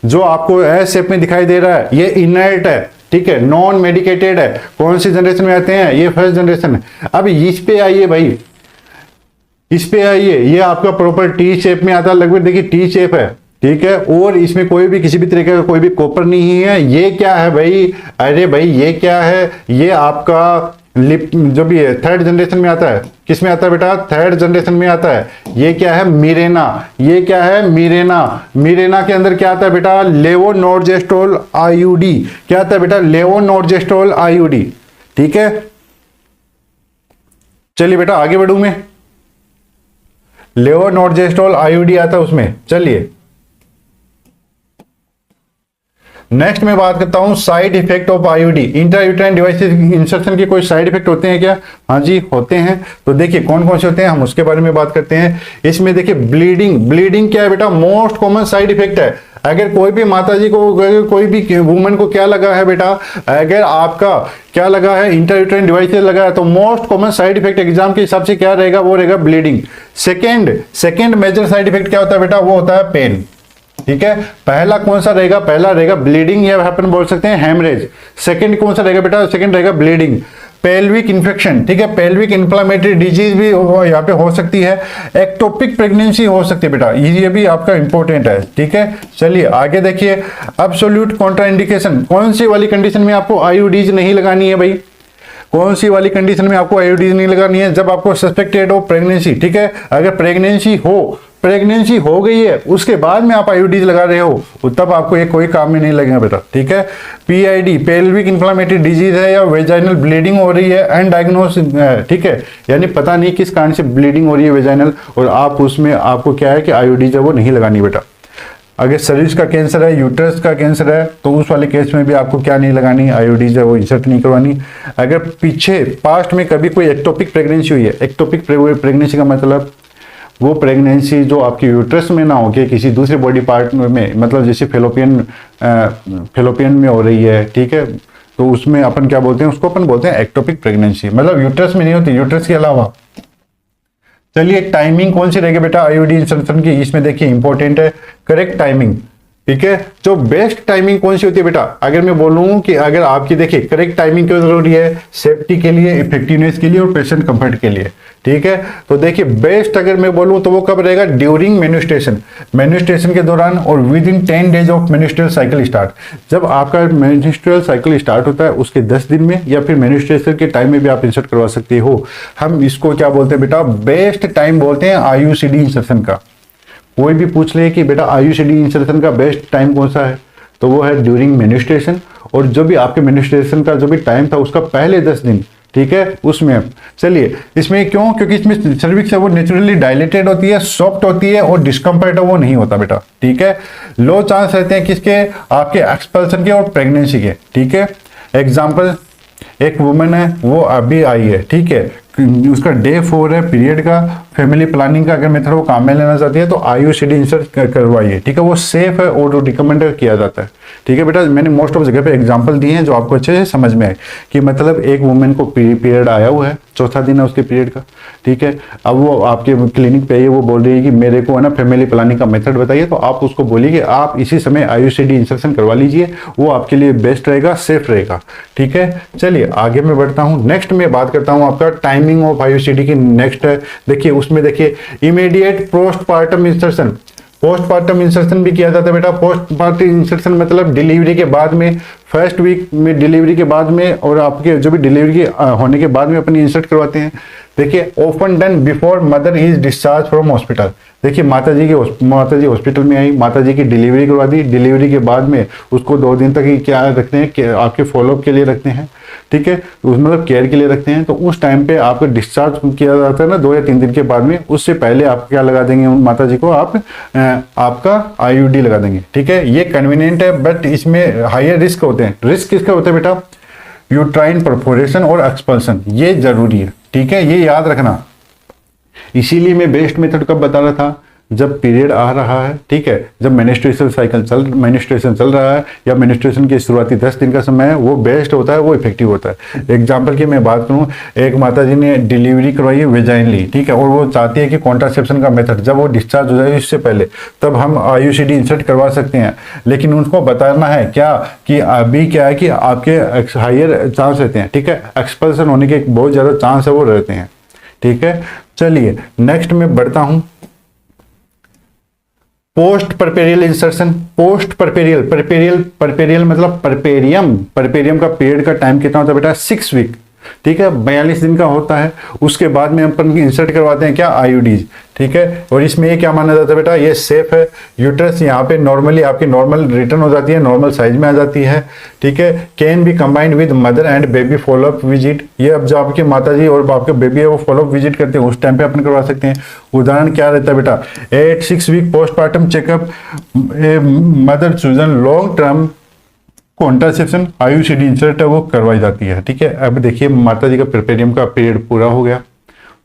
जो आपको एस शेप में दिखाई दे रहा है, ये इनर्ट है, ठीक है, नॉन मेडिकेटेड है। कौन सी जनरेशन में आते हैं, ये फर्स्ट जनरेशन है। अब इस पे आइए भाई, ये आपका प्रॉपर टी शेप में आता है, लगभग देखिए टी शेप है, ठीक है। और इसमें कोई भी किसी भी तरीके का कोई भी कॉपर नहीं है। ये क्या है भाई, अरे भाई ये क्या है, ये आपका लिप जो भी है थर्ड जनरेशन में आता है। किस में आता है बेटा, थर्ड जनरेशन में आता है। ये क्या है, मिरेना। ये क्या है, मिरेना के अंदर क्या आता है बेटा, लेवोनॉर्जेस्ट्रोल आईयूडी। क्या आता है बेटा, लेवोनॉर्जेस्ट्रोल आईयूडी, ठीक है। चलिए बेटा आगे बढ़ूं मैं, लेवोनॉर्जेस्ट्रोल आईयूडी आता है उसमें। चलिए नेक्स्ट मैं बात करता हूं side effect of IUD. Intrauterine devices insertion के कोई साइड इफेक्ट होते हैं क्या, हाँ जी होते हैं। तो देखिए कौन कौन से होते हैं, हम उसके बारे में बात करते हैं। इसमें देखिए ब्लीडिंग क्या है बेटा, मोस्ट कॉमन साइड इफेक्ट है। अगर कोई भी माताजी को, कोई भी वुमन को क्या लगा है बेटा, अगर आपका क्या लगा है, इंट्रायूटेराइन डिवाइसेस लगा है, तो most common side effect exam के हिसाब से क्या रहेगा, वो रहेगा bleeding. Second major side effect क्या होता है बेटा, वो होता है पेन, ठीक है। पहला कौन सा रहेगा, पहला रहेगा ब्लीडिंग या अपन बोल सकते हैं हेमरेज। सेकंड कौन सा रहेगा बेटा, सेकंड रहेगा ब्लीडिंग। पेल्विक इन्फेक्शन, ठीक है, पेल्विक इन्फ्लामेटरी डिजीज भी यहाँ पे हो सकती है। एक्टोपिक प्रेगनेंसी हो सकती है बेटा, ये भी आपका इंपॉर्टेंट है, ठीक है। चलिए आगे देखिए, एब्सोल्यूट कॉन्ट्राइंडिकेशन। कौन सी वाली कंडीशन में आपको आईयूडीज नहीं लगानी है भाई, कौन सी वाली कंडीशन में आपको आईयूडीज नहीं लगानी है, जब आपको सस्पेक्टेड हो प्रेगनेंसी, ठीक है। अगर प्रेगनेंसी हो गई है, उसके बाद में आप आईयूडीज लगा रहे हो, तब आपको ये कोई काम में नहीं लगेगा बेटा, ठीक है। पीआईडी पेल्विक इन्फ्लामेटरी डिजीज है या वेजाइनल ब्लीडिंग हो रही है, अनडायग्नोस है, ठीक है, यानी पता नहीं किस कारण से ब्लीडिंग हो रही है वेजाइनल, और आप उसमें आपको क्या है कि आईयूडीज है वो नहीं लगानी बेटा। अगर सर्विक्स का कैंसर है, यूट्रस का कैंसर है, तो उस वाले केस में भी आपको क्या नहीं लगानी, आईयूडीज है वो इंसर्ट नहीं करवानी। अगर पीछे पास्ट में कभी कोई एक्टोपिक प्रेगनेंसी हुई है, एक्टोपिक प्रेगनेंसी का मतलब वो प्रेगनेंसी जो आपकी यूट्रस में ना हो के किसी दूसरे बॉडी पार्ट में, मतलब जैसे फेलोपियन में हो रही है, ठीक है, तो उसमें अपन क्या बोलते हैं, उसको अपन बोलते हैं एक्टोपिक प्रेगनेंसी, मतलब यूट्रस में नहीं होती, यूट्रस के अलावा। चलिए टाइमिंग कौन सी रहेगी बेटा आईयूडी इंसर्शन की, इसमें देखिए इंपॉर्टेंट है करेक्ट टाइमिंग, ठीक है। जो बेस्ट टाइमिंग कौन सी होती है बेटा, अगर मैं बोलूं कि अगर आपकी देखिए करेक्ट टाइमिंग क्यों जरूरी है, सेफ्टी के लिए, इफेक्टिवनेस के लिए और पेशेंट कंफर्ट के लिए, ठीक है। तो देखिए बेस्ट अगर मैं बोलूं तो वो कब रहेगा, ड्यूरिंग मेन्स्ट्रुएशन के दौरान और with in 10 days of menstrual cycle start. जब आपका मेन्स्ट्रुअल साइकिल स्टार्ट होता है उसके 10 दिन में या फिर मेन्स्ट्रुएशन के टाइम में भी आप इंसर्ट करवा सकते हो। हम इसको क्या बोलते हैं बेटा, बेस्ट टाइम बोलते हैं आईयूसीडी इंसर्शन का। कोई भी पूछ ले कि बेटा आईयूसीडी इंसर्शन का बेस्ट टाइम कौन सा है, तो वो है ड्यूरिंग मेन्स्ट्रुएशन, और जो भी आपके मेन्स्ट्रुएशन का जो भी टाइम था उसका पहले 10 दिन, ठीक है उसमें। चलिए इसमें क्यों, क्योंकि इसमें सर्विक्स है वो नेचुरली डायलेटेड होती है, सॉफ्ट होती है और डिस्कम्फर्ट वो नहीं होता बेटा, ठीक है। लो चांस रहते हैं किसके, आपके एक्सपल्सन के और प्रेगनेंसी के, ठीक है। एग्जाम्पल, एक वुमेन है वो अभी आई है, ठीक है, उसका डे 4 है पीरियड का, फैमिली प्लानिंग का अगर मेथड वो काम में लेना चाहती है तो IUCD इंसर्ट करवाइए, ठीक है, वो सेफ है और रिकमेंड किया जाता है, ठीक है बेटा। मैंने मोस्ट ऑफ जगह पे एग्जांपल दिए हैं जो आपको अच्छे से समझ में आए कि मतलब एक वुमेन को पीरियड आया हुआ है, चौथा दिन है उसके पीरियड का, ठीक है। अब वो आपके क्लिनिक पे आई है, वो बोल रही है कि मेरे को है ना फैमिली प्लानिंग का मेथड बताइए, तो आप उसको बोलिए कि आप इसी समय IUCD इंसर्शन करवा लीजिए, वो आपके लिए बेस्ट रहेगा, सेफ रहेगा, ठीक है। चलिए आगे मैं बढ़ता हूँ, नेक्स्ट में बात करता हूँ आपका टाइमिंग ऑफ IUCD की। नेक्स्ट है देखिए, उसमें देखिए immediate postpartum insertion, postpartum insertion भी किया जाता है बेटा। पोस्टपार्टम इंसर्शन मतलब डिलीवरी के बाद में, फर्स्ट वीक में डिलीवरी के बाद में, और आपके जो भी डिलीवरी होने के बाद में अपनी इंसर्ट करवाते हैं। देखिए often done before mother is discharge from hospital. देखिए माता जी हॉस्पिटल में आई, माता जी की डिलीवरी करवा दी, डिलीवरी के बाद में उसको 2 दिन तक ही क्या रखते हैं, आपके फॉलोअप के लिए रखते हैं, ठीक है, मतलब केयर के लिए रखते हैं। तो उस टाइम पे आपको डिस्चार्ज किया जाता है ना 2 या 3 दिन के बाद में, उससे पहले आप क्या लगा देंगे माता जी को, आप आपका IUD लगा देंगे, ठीक है। ये कन्वीनियंट है बट इसमें हायर रिस्क होते हैं। रिस्क किसका होता है बेटा, यूट्राइन परफोरेशन और एक्सपल्सन, ये जरूरी है, ठीक है, ये याद रखना। इसीलिए मैं बेस्ट मेथड कब बता रहा था, जब पीरियड आ रहा है, ठीक है, जब मेनिस्ट्रेशन चल रहा है या मेनिस्ट्रेशन की शुरुआती 10 दिन का समय है, वो बेस्ट होता है, वो इफेक्टिव होता है। एग्जाम्पल की मैं बात करूं, एक माता जी ने डिलीवरी करवाई है वेजाइनली, ठीक है, और वो चाहती है कि कॉन्ट्रासेप्शन का मेथड जब वो डिस्चार्ज हो जाए इससे पहले, तब हम IUCD इंसर्ट करवा सकते हैं। लेकिन उनको बताना है क्या कि अभी क्या है कि आपके हायर चांस रहते हैं, ठीक है, एक्सपल्सन होने के बहुत ज़्यादा चांस है वो रहते हैं, ठीक है। चलिए नेक्स्ट में बढ़ता हूं, पोस्ट परपेरियल इंसर्शन। पोस्ट परपेरियल मतलब परपेरियम का पीरियड का टाइम कितना होता है बेटा, 6 वीक, ठीक है, 42 दिन का होता है। उसके बाद में अपन इंसर्ट करवाते हैं क्या, IUDs, ठीक है। और इसमें ये क्या माना जाता है बेटा, ये सेफ है। यूट्रस यहाँ पे नॉर्मली आपकी नॉर्मल रिटर्न हो जाती है, नॉर्मल साइज में आ जाती है, ठीक है। Can be combined with mother and baby follow up visit. ये अब जो आपकी माता जी और आपके बेबी है वो फॉलोअप विजिट करते हैं, उस टाइम पे अपन करवा सकते हैं। उदाहरण क्या रहता है बेटा, 8-6 week postpartum checkup, mother chosen long term contraception IUCD insert है वो करवाई जाती है, ठीक है। अब देखिए माता जी का परपेरियम का पीरियड पूरा हो गया,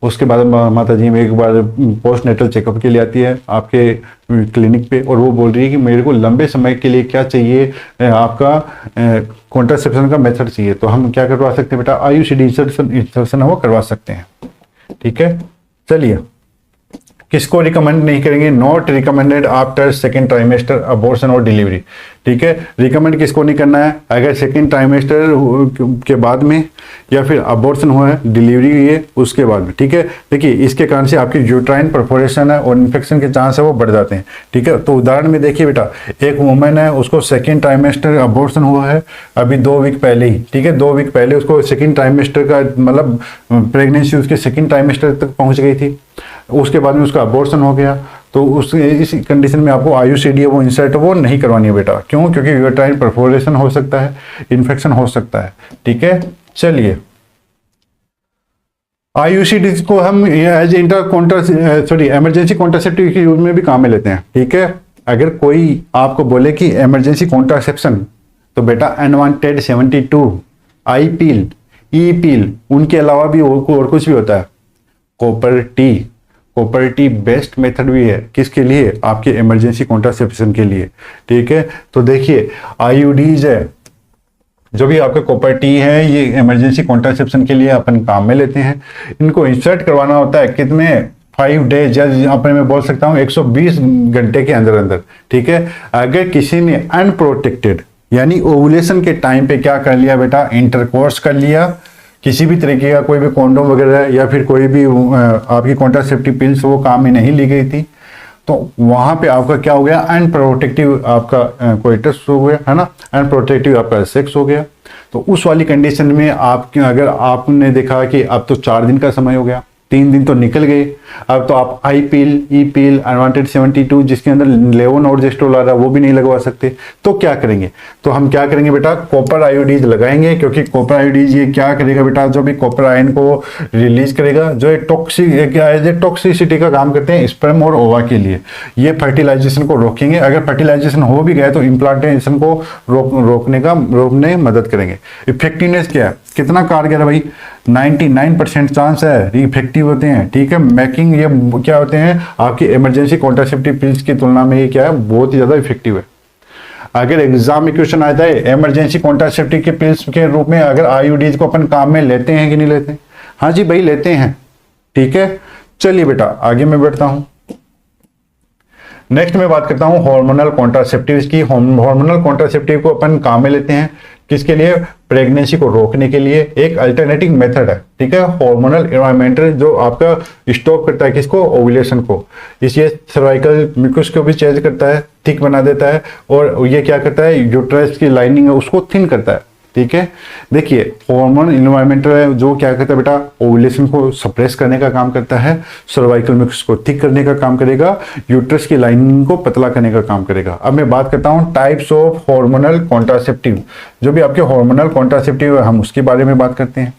उसके बाद माता जी एक बार पोस्ट नेटल चेकअप के लिए आती है आपके क्लिनिक पे, और वो बोल रही है कि मेरे को लंबे समय के लिए क्या चाहिए, आपका कॉन्ट्रासेप्शन का मेथड चाहिए। तो हम क्या करवा सकते हैं बेटा, IUCD इंसर्शन वो करवा सकते हैं, ठीक है। चलिए किसको रिकमेंड नहीं करेंगे, not recommended after second trimester abortion और डिलीवरी, ठीक है। रिकमेंड किसको नहीं करना है, अगर सेकेंड ट्राइमेस्टर के बाद में या फिर अबॉर्शन हुआ है, डिलीवरी हुई है उसके बाद में, ठीक है। देखिए इसके कारण से आपकी यूट्राइन परफोरेशन है और इन्फेक्शन के चांस है वो बढ़ जाते हैं, ठीक है। तो उदाहरण में देखिए बेटा, एक वुमेन है उसको सेकेंड ट्राइमेस्टर अबॉर्शन हुआ है अभी 2 वीक पहले ही, ठीक है, 2 वीक पहले उसको सेकेंड ट्राइमेस्टर का मतलब प्रेगनेंसी उसके सेकेंड ट्राइमेस्टर तक पहुंच गई थी, उसके बाद में उसका अबॉर्शन हो गया। तो उस इस कंडीशन में आपको IUCD वो इंसर्ट वो नहीं करवानी है बेटा, क्यों, क्योंकि यूट्राइन परफोरेशन हो सकता है, इन्फेक्शन हो सकता है, ठीक है। चलिए IUCD को हम एज इमरजेंसी कॉन्ट्रासेप्टिव के यूज में भी काम में लेते हैं, ठीक है। अगर कोई आपको बोले कि इमरजेंसी कॉन्ट्रासेप्शन, तो बेटा अनवांटेड 72, आई पील, ई पील, उनके अलावा भी और कुछ भी होता है। कॉपर टी बेस्ट मेथड भी है, किसके लिए, आपके इमरजेंसी कॉन्ट्रासेप्शन के लिए, ठीक है। तो देखिए IUDs है, जो भी आपके कॉपर टी है, ये इमरजेंसी कॉन्ट्रासेप्शन के लिए अपन काम में लेते हैं। इनको इंसर्ट करवाना होता है कितने, 5 डेज या अपने मैं बोल सकता हूँ 120 घंटे के अंदर अंदर, ठीक है। अगर किसी ने अनप्रोटेक्टेड यानी ओवुलेशन के टाइम पे क्या कर लिया बेटा, इंटरकोर्स कर लिया, किसी भी तरीके का कोई भी कॉन्डोम वगैरह या फिर कोई भी आपकी कॉन्ट्रासेप्टिव पिल्स वो काम में नहीं ली गई थी, तो वहां पे आपका क्या हो गया, अनप्रोटेक्टिव आपका कोइटस हो गया, है ना, अनप्रोटेक्टिव आपका सेक्स हो गया। तो उस वाली कंडीशन में आप अगर आपने देखा कि अब तो 4 दिन का समय हो गया, 3 दिन तो निकल गए। अब तो आप आई पिल, ई पिल, अनवांटेड 72 जिसके अंदर लेवोनॉर्जेस्ट्रोल आ रहा है वो भी नहीं लगवा सकते। तो क्या करेंगे, तो हम क्या करेंगे बेटा, कॉपर आयोडीज लगाएंगे, क्योंकि कॉपर आयोडीज ये क्या करेगा बेटा, जो भी कॉपर आयन को रिलीज करेगा, जो एक टॉक्सिसिटी का काम करते हैं स्पर्म और ओवा के लिए। ये फर्टिलाइजेशन को रोकेंगे, अगर फर्टिलाइजेशन हो भी गया तो इम्प्लांटेशन को रोकने मदद करेंगे। इफेक्टिवनेस क्या है, कितना कारगर है भाई, 99% चांस है इफेक्टिव होते हैं। ठीक है, मेकिंग ये क्या होते हैं आपकी इमरजेंसी कॉन्ट्रासेप्टिव पिल्स की तुलना में ये क्या है, बहुत ही ज्यादा इफेक्टिव है। अगर एग्जाम में क्वेश्चन आता है इमरजेंसी कॉन्ट्रासेप्टिव के पिल्स के रूप में अगर आईयूडीज को अपन काम में लेते हैं कि नहीं लेते, हाँ जी भाई लेते हैं। ठीक है, चलिए बेटा आगे मैं बढ़ता हूं। नेक्स्ट मैं बात करता हूं हार्मोनल कॉन्ट्रासेप्टिव्स की। हार्मोनल कॉन्ट्रासेप्टिव को अपन काम में लेते हैं किसके लिए, प्रेगनेंसी को रोकने के लिए। एक अल्टरनेटिव मेथड है, ठीक है, हार्मोनल एनवायरमेंटल जो आपका स्टॉप करता है किसको, ओव्यूलेशन को। इसलिए सर्वाइकल म्यूकस को भी चेंज करता है, थिक बना देता है, और ये क्या करता है, यूट्रस की लाइनिंग है उसको थिन करता है। ठीक है, देखिए हार्मोन एनवायरमेंटल जो क्या करता है बेटा, ओव्यूलेशन को सप्रेस करने का काम करता है, सर्वाइकल म्यूकस को थिक करने का काम करेगा, यूट्रस की लाइनिंग को पतला करने का काम करेगा। अब मैं बात करता हूं टाइप्स ऑफ हार्मोनल कॉन्ट्रासेप्टिव। जो भी आपके हार्मोनल कॉन्ट्रासेप्टिव है हम उसके बारे में बात करते हैं।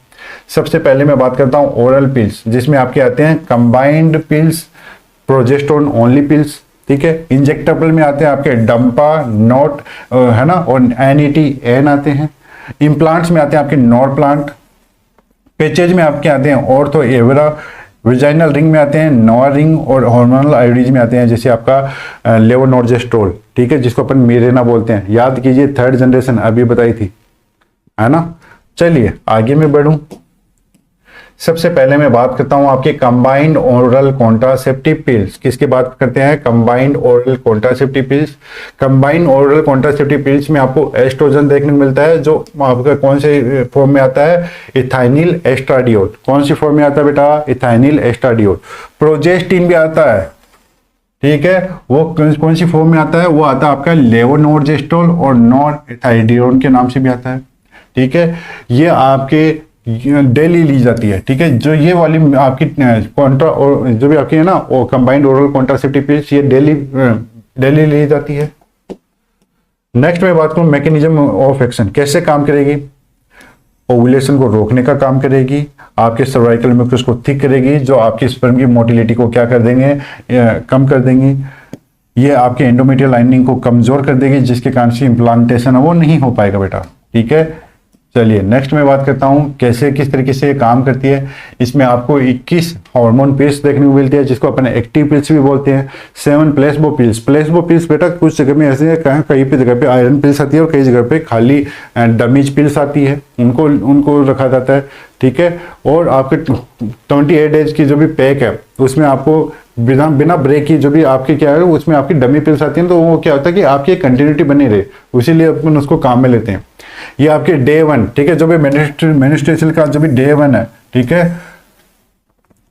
सबसे पहले मैं बात करता हूं ओरल पिल्स, जिसमें आपके आते हैं combined pills, progesterone only pills. ठीक है, इंजेक्टेबल में आते हैं आपके डंपा, नॉट है ना, और एनईटी एन आते हैं। इम्प्लांट्स में आते हैं आपके नॉर प्लांट। पेचेज में आपके आते हैं ऑर्थो एवरा। विजाइनल रिंग में आते हैं नॉर रिंग, और हार्मोनल आयोडीज में आते हैं जैसे आपका लेवोनॉर्जेस्ट्रोल। ठीक है, जिसको अपन मेरेना बोलते हैं, याद कीजिए 3rd जनरेशन अभी बताई थी, है ना। चलिए आगे मैं बढ़ूं। सबसे पहले मैं बात करता हूं आपके कंबाइंड ओरल कॉन्ट्रासेप्टिव पिल्स। किसकी बात करते हैं, combined oral contraceptive pills. Combined oral contraceptive pills में आपको एस्ट्रोजन देखने को मिलता है, जो आपका कौन से फॉर्म में आता है, इथाइनिल एस्ट्राडियोल। कौन सी फॉर्म में आता है बेटा, इथाइनिल एस्ट्राडियोल। प्रोजेस्टिन भी आता है, ठीक है, वो कौन सी फॉर्म में आता है, वो आता है आपका लेवोनॉर्जेस्ट्रोल और नॉर एथाइडियोन के नाम से भी आता है। ठीक है, ये आपके डेली ली जाती है। ठीक है, जो ये वाली आपकी कॉन्ट्रा और जो भी आपकी है ना वो कंबाइंड ओरल कॉन्ट्रासेप्टिव पिल्स, ये डेली ली जाती है। नेक्स्ट मैं बात करूं मैकेनिज्म ऑफ एक्शन, कैसे काम करेगी, ओव्यूलेशन को रोकने का काम करेगी, आपके सर्वाइकल म्यूकस को थिक करेगी, जो आपकी स्पर्म की मोटिलिटी को क्या कर देंगे, कम कर देंगी। ये आपके एंडोमेट्रियल लाइनिंग को कमजोर कर देगी, जिसके कारण से इम्प्लांटेशन है वो नहीं हो पाएगा बेटा। ठीक है, चलिए नेक्स्ट मैं बात करता हूं कैसे किस तरीके से ये काम करती है। इसमें आपको 21 हार्मोन पिल्स देखने को मिलती है, जिसको अपन एक्टिव पिल्स भी बोलते हैं। 7 प्लेसबो पिल्स। प्लेसबो पिल्स बेटा कुछ जगह में ऐसे है, कहीं पे जगह पे आयरन पिल्स आती है और कई जगह पे खाली डमीज पिल्स आती है, उनको रखा जाता है। ठीक है, और आपके 28 डेज की जो भी पैक है उसमें आपको बिना ब्रेक की जो भी आपकी क्या है उसमें आपकी डमी पिल्स आती हैं, तो वो क्या होता है कि आपकी कंटिन्यूटी बनी रहे, इसीलिए अपन उसको काम में लेते हैं। ये आपके डे 1, ठीक है, जो भी मेनिस्ट्रेशन का जो भी डे 1 है, ठीक है,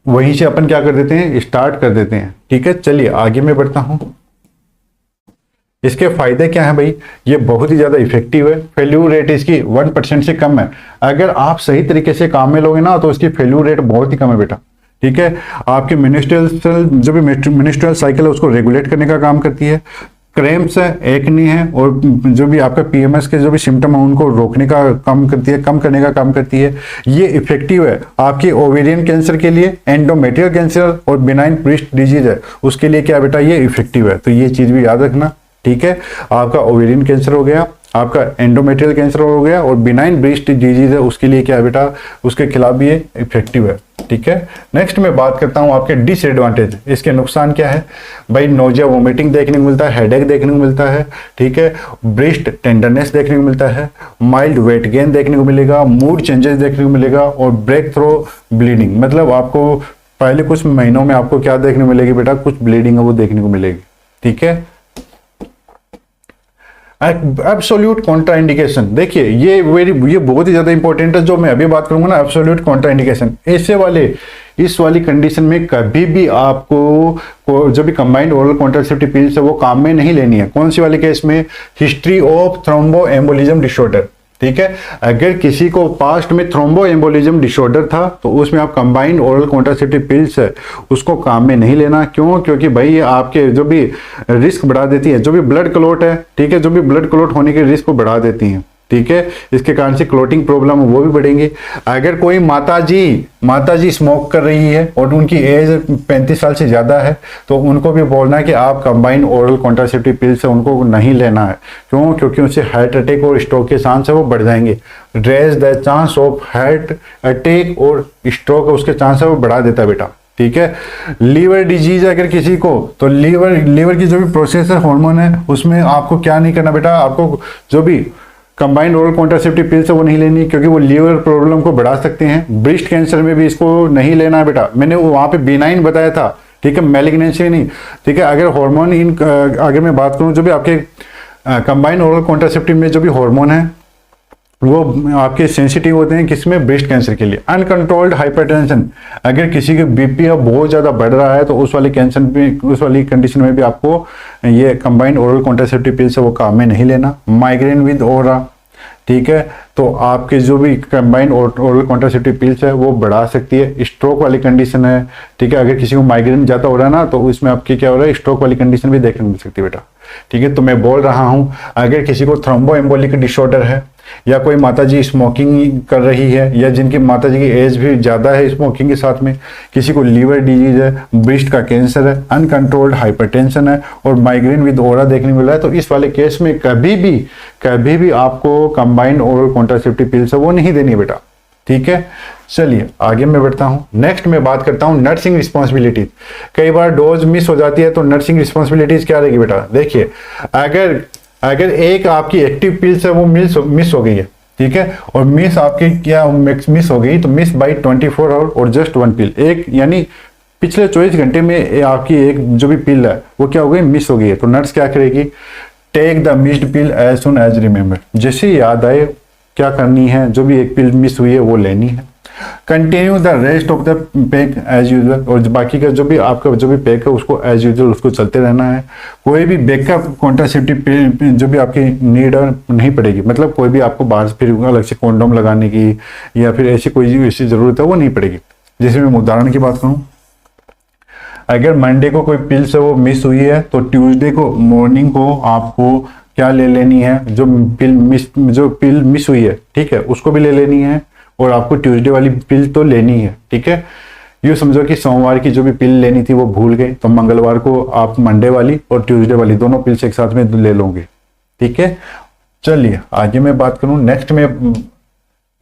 वहीं से अपन क्या कर देते हैं, स्टार्ट कर देते हैं। ठीक है, चलिए आगे मैं बढ़ता हूं। इसके फायदे क्या हैं भाई, ये बहुत ही ज्यादा इफेक्टिव है। फेल्यूर रेट इसकी 1% से कम है। अगर आप सही तरीके से काम में लोगे ना तो इसकी फेल्यूर रेट बहुत ही कम है बेटा। ठीक है, आपके मिनिस्ट्रियल जो भी मिनिस्ट्रियल साइकिल है उसको रेगुलेट करने का काम करती है। क्रैम्प्स है, एक्नी है, और जो भी आपका पीएमएस के जो भी सिम्टम है उनको रोकने का काम करती है, कम करने का काम करती है। ये इफेक्टिव है आपके ओवेरियन कैंसर के लिए, एंडोमेट्रियल कैंसर और बिनाइन ब्रेस्ट डिजीज है उसके लिए क्या बेटा, ये इफेक्टिव है। तो ये चीज भी याद रखना। ठीक है, आपका ओवेरियन कैंसर हो गया, आपका एंडोमेट्रियल कैंसर हो गया, और बिनाइन ब्रेस्ट डिजीज है उसके लिए क्या बेटा, उसके खिलाफ भी ये इफेक्टिव है। ठीक है, नेक्स्ट मैं बात करता हूं आपके डिसएडवांटेज। इसके नुकसान क्या है भाई, नोजिया वोमिटिंग देखने को मिलता है, हेडेक देखने को मिलता है। ठीक है, ब्रेस्ट टेंडरनेस देखने को मिलता है, माइल्ड वेट गेन देखने को मिलेगा, मूड चेंजेस देखने को मिलेगा, और ब्रेक थ्रो ब्लीडिंग, मतलब आपको पहले कुछ महीनों में आपको क्या देखने को मिलेगी बेटा, कुछ ब्लीडिंग है वो देखने को मिलेगी। ठीक है, एब्सोल्यूट कॉन्ट्राइंडिकेशन, देखिए ये बहुत ही ज्यादा इंपॉर्टेंट है जो मैं अभी बात करूंगा ना, एब्सोल्यूट कॉन्ट्राइंडिकेशन। इस वाली कंडीशन में कभी भी आपको जो भी कंबाइंड ओरल कॉन्ट्रासेप्टिव पिल्स है वो काम में नहीं लेनी है। कौन सी वाले केस में, history of thrombo embolism disorder. ठीक है। अगर किसी को पास्ट में थ्रोम्बो एम्बोलिज्म डिसऑर्डर था तो उसमें आप कंबाइंड ओरल कॉन्ट्रासेप्टिव पिल्स है उसको काम में नहीं लेना। क्यों? क्योंकि भाई आपके जो भी रिस्क बढ़ा देती है, जो भी ब्लड क्लॉट है, ठीक है, जो भी ब्लड क्लॉट होने के रिस्क को बढ़ा देती हैं, ठीक है। इसके कारण से क्लोटिंग प्रॉब्लम वो भी बढ़ेंगे। अगर कोई माताजी स्मोक कर रही है और उनकी एज 35 साल से ज़्यादा है तो उनको भी बोलना है कि आप कंबाइंड ओरल कॉन्ट्रासेप्टिव पिल से उनको नहीं लेना है। क्यों? क्योंकि उससे हार्ट अटैक और स्ट्रोक के चांस है वो बढ़ जाएंगे। Raise the chance of heart attack और स्ट्रोक उसके चांस है वो बढ़ा देता है बेटा, ठीक है। लीवर डिजीज अगर किसी को, तो लीवर की जो भी प्रोसेस है, हार्मोन है, उसमें आपको क्या नहीं करना बेटा, आपको जो भी कंबाइंड ओरल कॉन्ट्रासेप्टिव पिल्स है वो नहीं लेनी, क्योंकि वो लीवर प्रॉब्लम को बढ़ा सकते हैं। ब्रेस्ट कैंसर में भी इसको नहीं लेना है बेटा। मैंने वहां पे बिनाइन बताया था, ठीक है, मैलिग्नेंसी नहीं, ठीक है। अगर हार्मोन अगर मैं बात करूं, जो भी आपके कंबाइंड ओरल कॉन्ट्रासेप्टिव में जो भी हार्मोन है वो आपके सेंसिटिव होते हैं किसमें? ब्रेस्ट कैंसर के लिए। अनकंट्रोल्ड हाइपरटेंशन, अगर किसी के बीपी अब बहुत ज़्यादा बढ़ रहा है तो उस वाली कंडीशन में भी आपको ये कंबाइंड ओरल कॉन्ट्रासेप्टिव पिल्स है वो काम में नहीं लेना। माइग्रेन विद ओरा, ठीक है, तो आपके जो भी कंबाइंड ओरल कॉन्ट्रासेप्टिव पिल्स है वो बढ़ा सकती है। स्ट्रोक वाली कंडीशन है, ठीक है, अगर किसी को माइग्रेन ज़्यादा हो रहा है ना तो उसमें आपकी क्या हो रहा है, स्ट्रोक वाली कंडीशन भी देखने मिल सकती है बेटा, ठीक है। तो मैं बोल रहा हूँ अगर किसी को थ्रोम्बो एम्बोलिक डिसऑर्डर है, या कोई माताजी स्मोकिंग कर रही है, या जिनकी माताजी की एज भी ज़्यादा है स्मोकिंग के साथ में, किसी को लीवर डिजीज है, ब्रेस्ट का कैंसर है, अनकंट्रोल्ड हाइपरटेंशन है और माइग्रेन विद ओरा देखने मिल रहा है, तो इस वाले केस में कभी भी आपको कंबाइंड ओरल कॉन्ट्रासेप्टिव पिल्स है वो नहीं देनी बेटा, ठीक है। चलिए आगे मैं बढ़ता हूँ। नेक्स्ट मैं बात करता हूँ नर्सिंग रिस्पॉन्सिबिलिटीज। कई बार डोज मिस हो जाती है तो नर्सिंग रिस्पॉन्सिबिलिटीज क्या रहेगी बेटा? देखिए, अगर एक आपकी एक्टिव पिल्स है वो मिस हो गई है, ठीक है, और मिस आपकी क्या मिस हो गई, तो मिस बाई 24 आवर और जस्ट 1 पिल, एक यानी पिछले 24 घंटे में आपकी एक जो भी पिल है वो क्या हो गई, मिस हो गई है। तो नर्स क्या करेगी? Take the missed pill as soon as remember, जैसे याद आए क्या करनी है, जो भी एक पिल मिस हुई है वो लेनी है। Continue the rest of the pack as usual, और बाकी का जो भी आपका जो भी पैक है उसको एज यूजुअल उसको चलते रहना है। कोई भी बैकअप कॉन्ट्रासेप्टिव जो भी आपकी नीड नहीं पड़ेगी, मतलब कोई भी आपको बाहर से फिर अलग से कॉन्डोम लगाने की या फिर ऐसी कोई ऐसी जरूरत है वो नहीं पड़ेगी। जैसे मैं उदाहरण की बात करूँ, अगर मंडे को कोई पिल्स है वो मिस हुई है तो ट्यूसडे को मॉर्निंग को आपको क्या ले लेनी है, जो पिल मिस हुई है, ठीक है, उसको भी ले लेनी है और आपको ट्यूसडे वाली पिल तो लेनी है, ठीक है। यूँ समझो कि सोमवार की जो भी पिल लेनी थी वो भूल गए तो मंगलवार को आप मंडे वाली और ट्यूसडे वाली दोनों पिल्स एक साथ में ले लोगे, ठीक है। चलिए आगे मैं बात करूं। नेक्स्ट में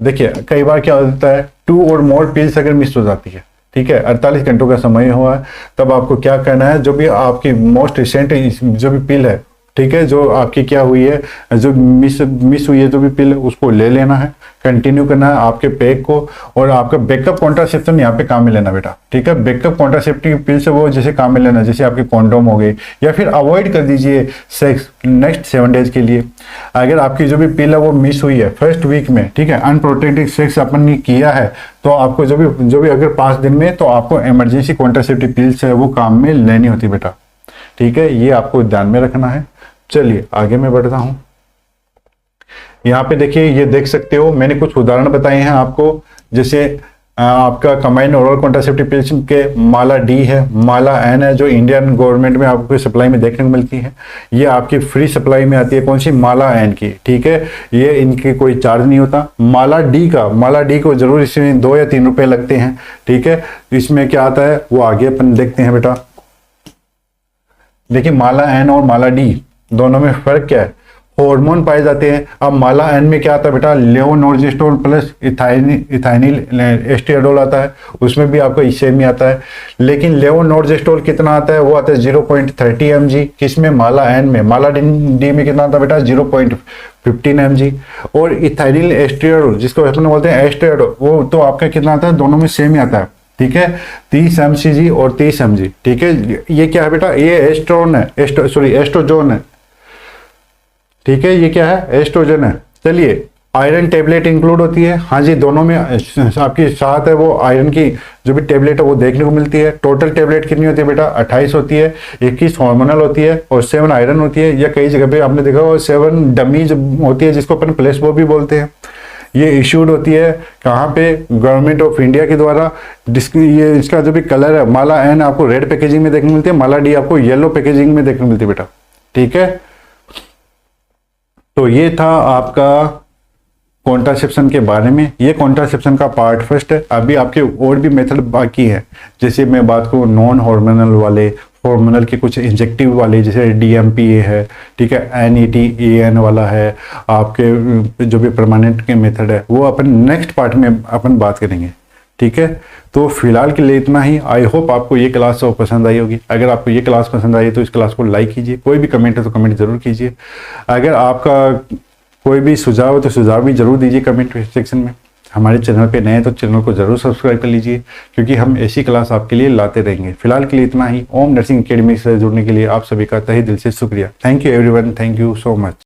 देखिए, कई बार क्या होता है 2 और मोर पिल्स अगर मिस हो जाती है, ठीक है, 48 घंटों का समय हुआ है, तब आपको क्या करना है, जो भी आपकी मोस्ट रिसेंट जो भी पिल है, ठीक है, जो आपकी क्या हुई है, जो मिस हुई है जो भी पिल है उसको ले लेना है, कंटिन्यू करना है आपके पैक को, और आपका बैकअप कॉन्ट्रासेप्शन यहाँ पे काम में लेना बेटा, ठीक है। बैकअप कॉन्ट्रासेप्टिव पिल से वो जैसे काम में लेना, जैसे आपके कॉन्डोम हो गए, या फिर अवॉइड कर दीजिए सेक्स नेक्स्ट 7 डेज के लिए। अगर आपकी जो भी पिल है वो मिस हुई है फर्स्ट वीक में, ठीक है, अनप्रोटेक्टेड सेक्स अपन ने किया है, तो आपको जो भी अगर 5 दिन में, तो आपको इमरजेंसी कॉन्ट्रासेप्टिव पिल्स है वो काम में लेनी होती है बेटा, ठीक है, ये आपको ध्यान में रखना है। चलिए आगे मैं बढ़ता हूं। यहाँ पे देखिए, ये देख सकते हो मैंने कुछ उदाहरण बताए हैं आपको, जैसे आपका कंबाइंड ओरल कॉन्ट्रासेप्टिव पिल्स के माला डी है, माला एन है, जो इंडियन गवर्नमेंट में आपको सप्लाई में देखने को मिलती है। ये आपकी फ्री सप्लाई में आती है, कौन सी? माला एन की, ठीक है, ये इनके कोई चार्ज नहीं होता। माला डी को जरूर इसमें 2 या 3 रुपए लगते हैं, ठीक है। इसमें क्या आता है वो आगे अपन देखते हैं बेटा। देखिए, माला एन और माला डी दोनों में फर्क क्या है? हार्मोन पाए जाते हैं। अब माला एन में क्या आता है बेटा? लेवोनोर्जेस्ट्रोल प्लस इथाइनिल एस्टिएडोल आता है, उसमें भी आपको सेम ही आता है। लेकिन लेवोनोर्जेस्ट्रोल कितना आता है? वो आता है 0.30 mg, किसमें? माला एन में। माला डी में कितना आता है बेटा? 0.15 mg। और इथाइनिल एस्टिएडोल, जिसको अपन बोलते हैं एस्टिएडोल, वो तो आपका कितना आता है? दोनों में सेम ही आता है, ठीक है, 30 mcg और 30 mg, ठीक है। ये क्या है बेटा? ये एस्ट्रोजोन है, ठीक है, ये क्या है? एस्ट्रोजन है। चलिए आयरन टेबलेट इंक्लूड होती है। हाँ जी, दोनों में आपकी साथ है वो आयरन की जो भी टेबलेट है वो देखने को मिलती है। टोटल टेबलेट कितनी होती है बेटा? 28 होती है। 21 हार्मोनल होती है और 7 आयरन होती है, या कई जगह पे आपने देखा होगा 7 डमीज होती है, जिसको अपन प्लेसबो भी बोलते हैं। ये इश्यूड होती है कहाँ पे? गवर्नमेंट ऑफ इंडिया के द्वारा। ये इसका जो भी कलर है, माला एन आपको रेड पैकेजिंग में देखने को मिलती है, माला डी आपको येलो पैकेजिंग में देखने को मिलती है बेटा। ठीक है, तो ये था आपका कॉन्ट्रासेप्शन के बारे में। ये कॉन्ट्रासेप्शन का पार्ट फर्स्ट है। अभी आपके और भी मेथड बाकी है, जैसे मैं बात करूँ नॉन हार्मोनल वाले, हार्मोनल के कुछ इंजेक्टिव वाले, जैसे DMPA है, ठीक है, NETAN वाला है, आपके जो भी परमानेंट के मेथड है वो अपन नेक्स्ट पार्ट में अपन बात करेंगे। ठीक है, तो फिलहाल के लिए इतना ही। आई होप आपको ये क्लास पसंद आई होगी। अगर आपको ये क्लास पसंद आई तो इस क्लास को लाइक कीजिए। कोई भी कमेंट है तो कमेंट जरूर कीजिए। अगर आपका कोई भी सुझाव है तो सुझाव भी जरूर दीजिए कमेंट सेक्शन में। हमारे चैनल पे नए हैं तो चैनल को जरूर सब्सक्राइब कर लीजिए, क्योंकि हम ऐसी क्लास आपके लिए लाते रहेंगे। फिलहाल के लिए इतना ही। ओम नर्सिंग एकेडमी से जुड़ने के लिए आप सभी का तहे दिल से शुक्रिया। Thank you everyone, thank you so much.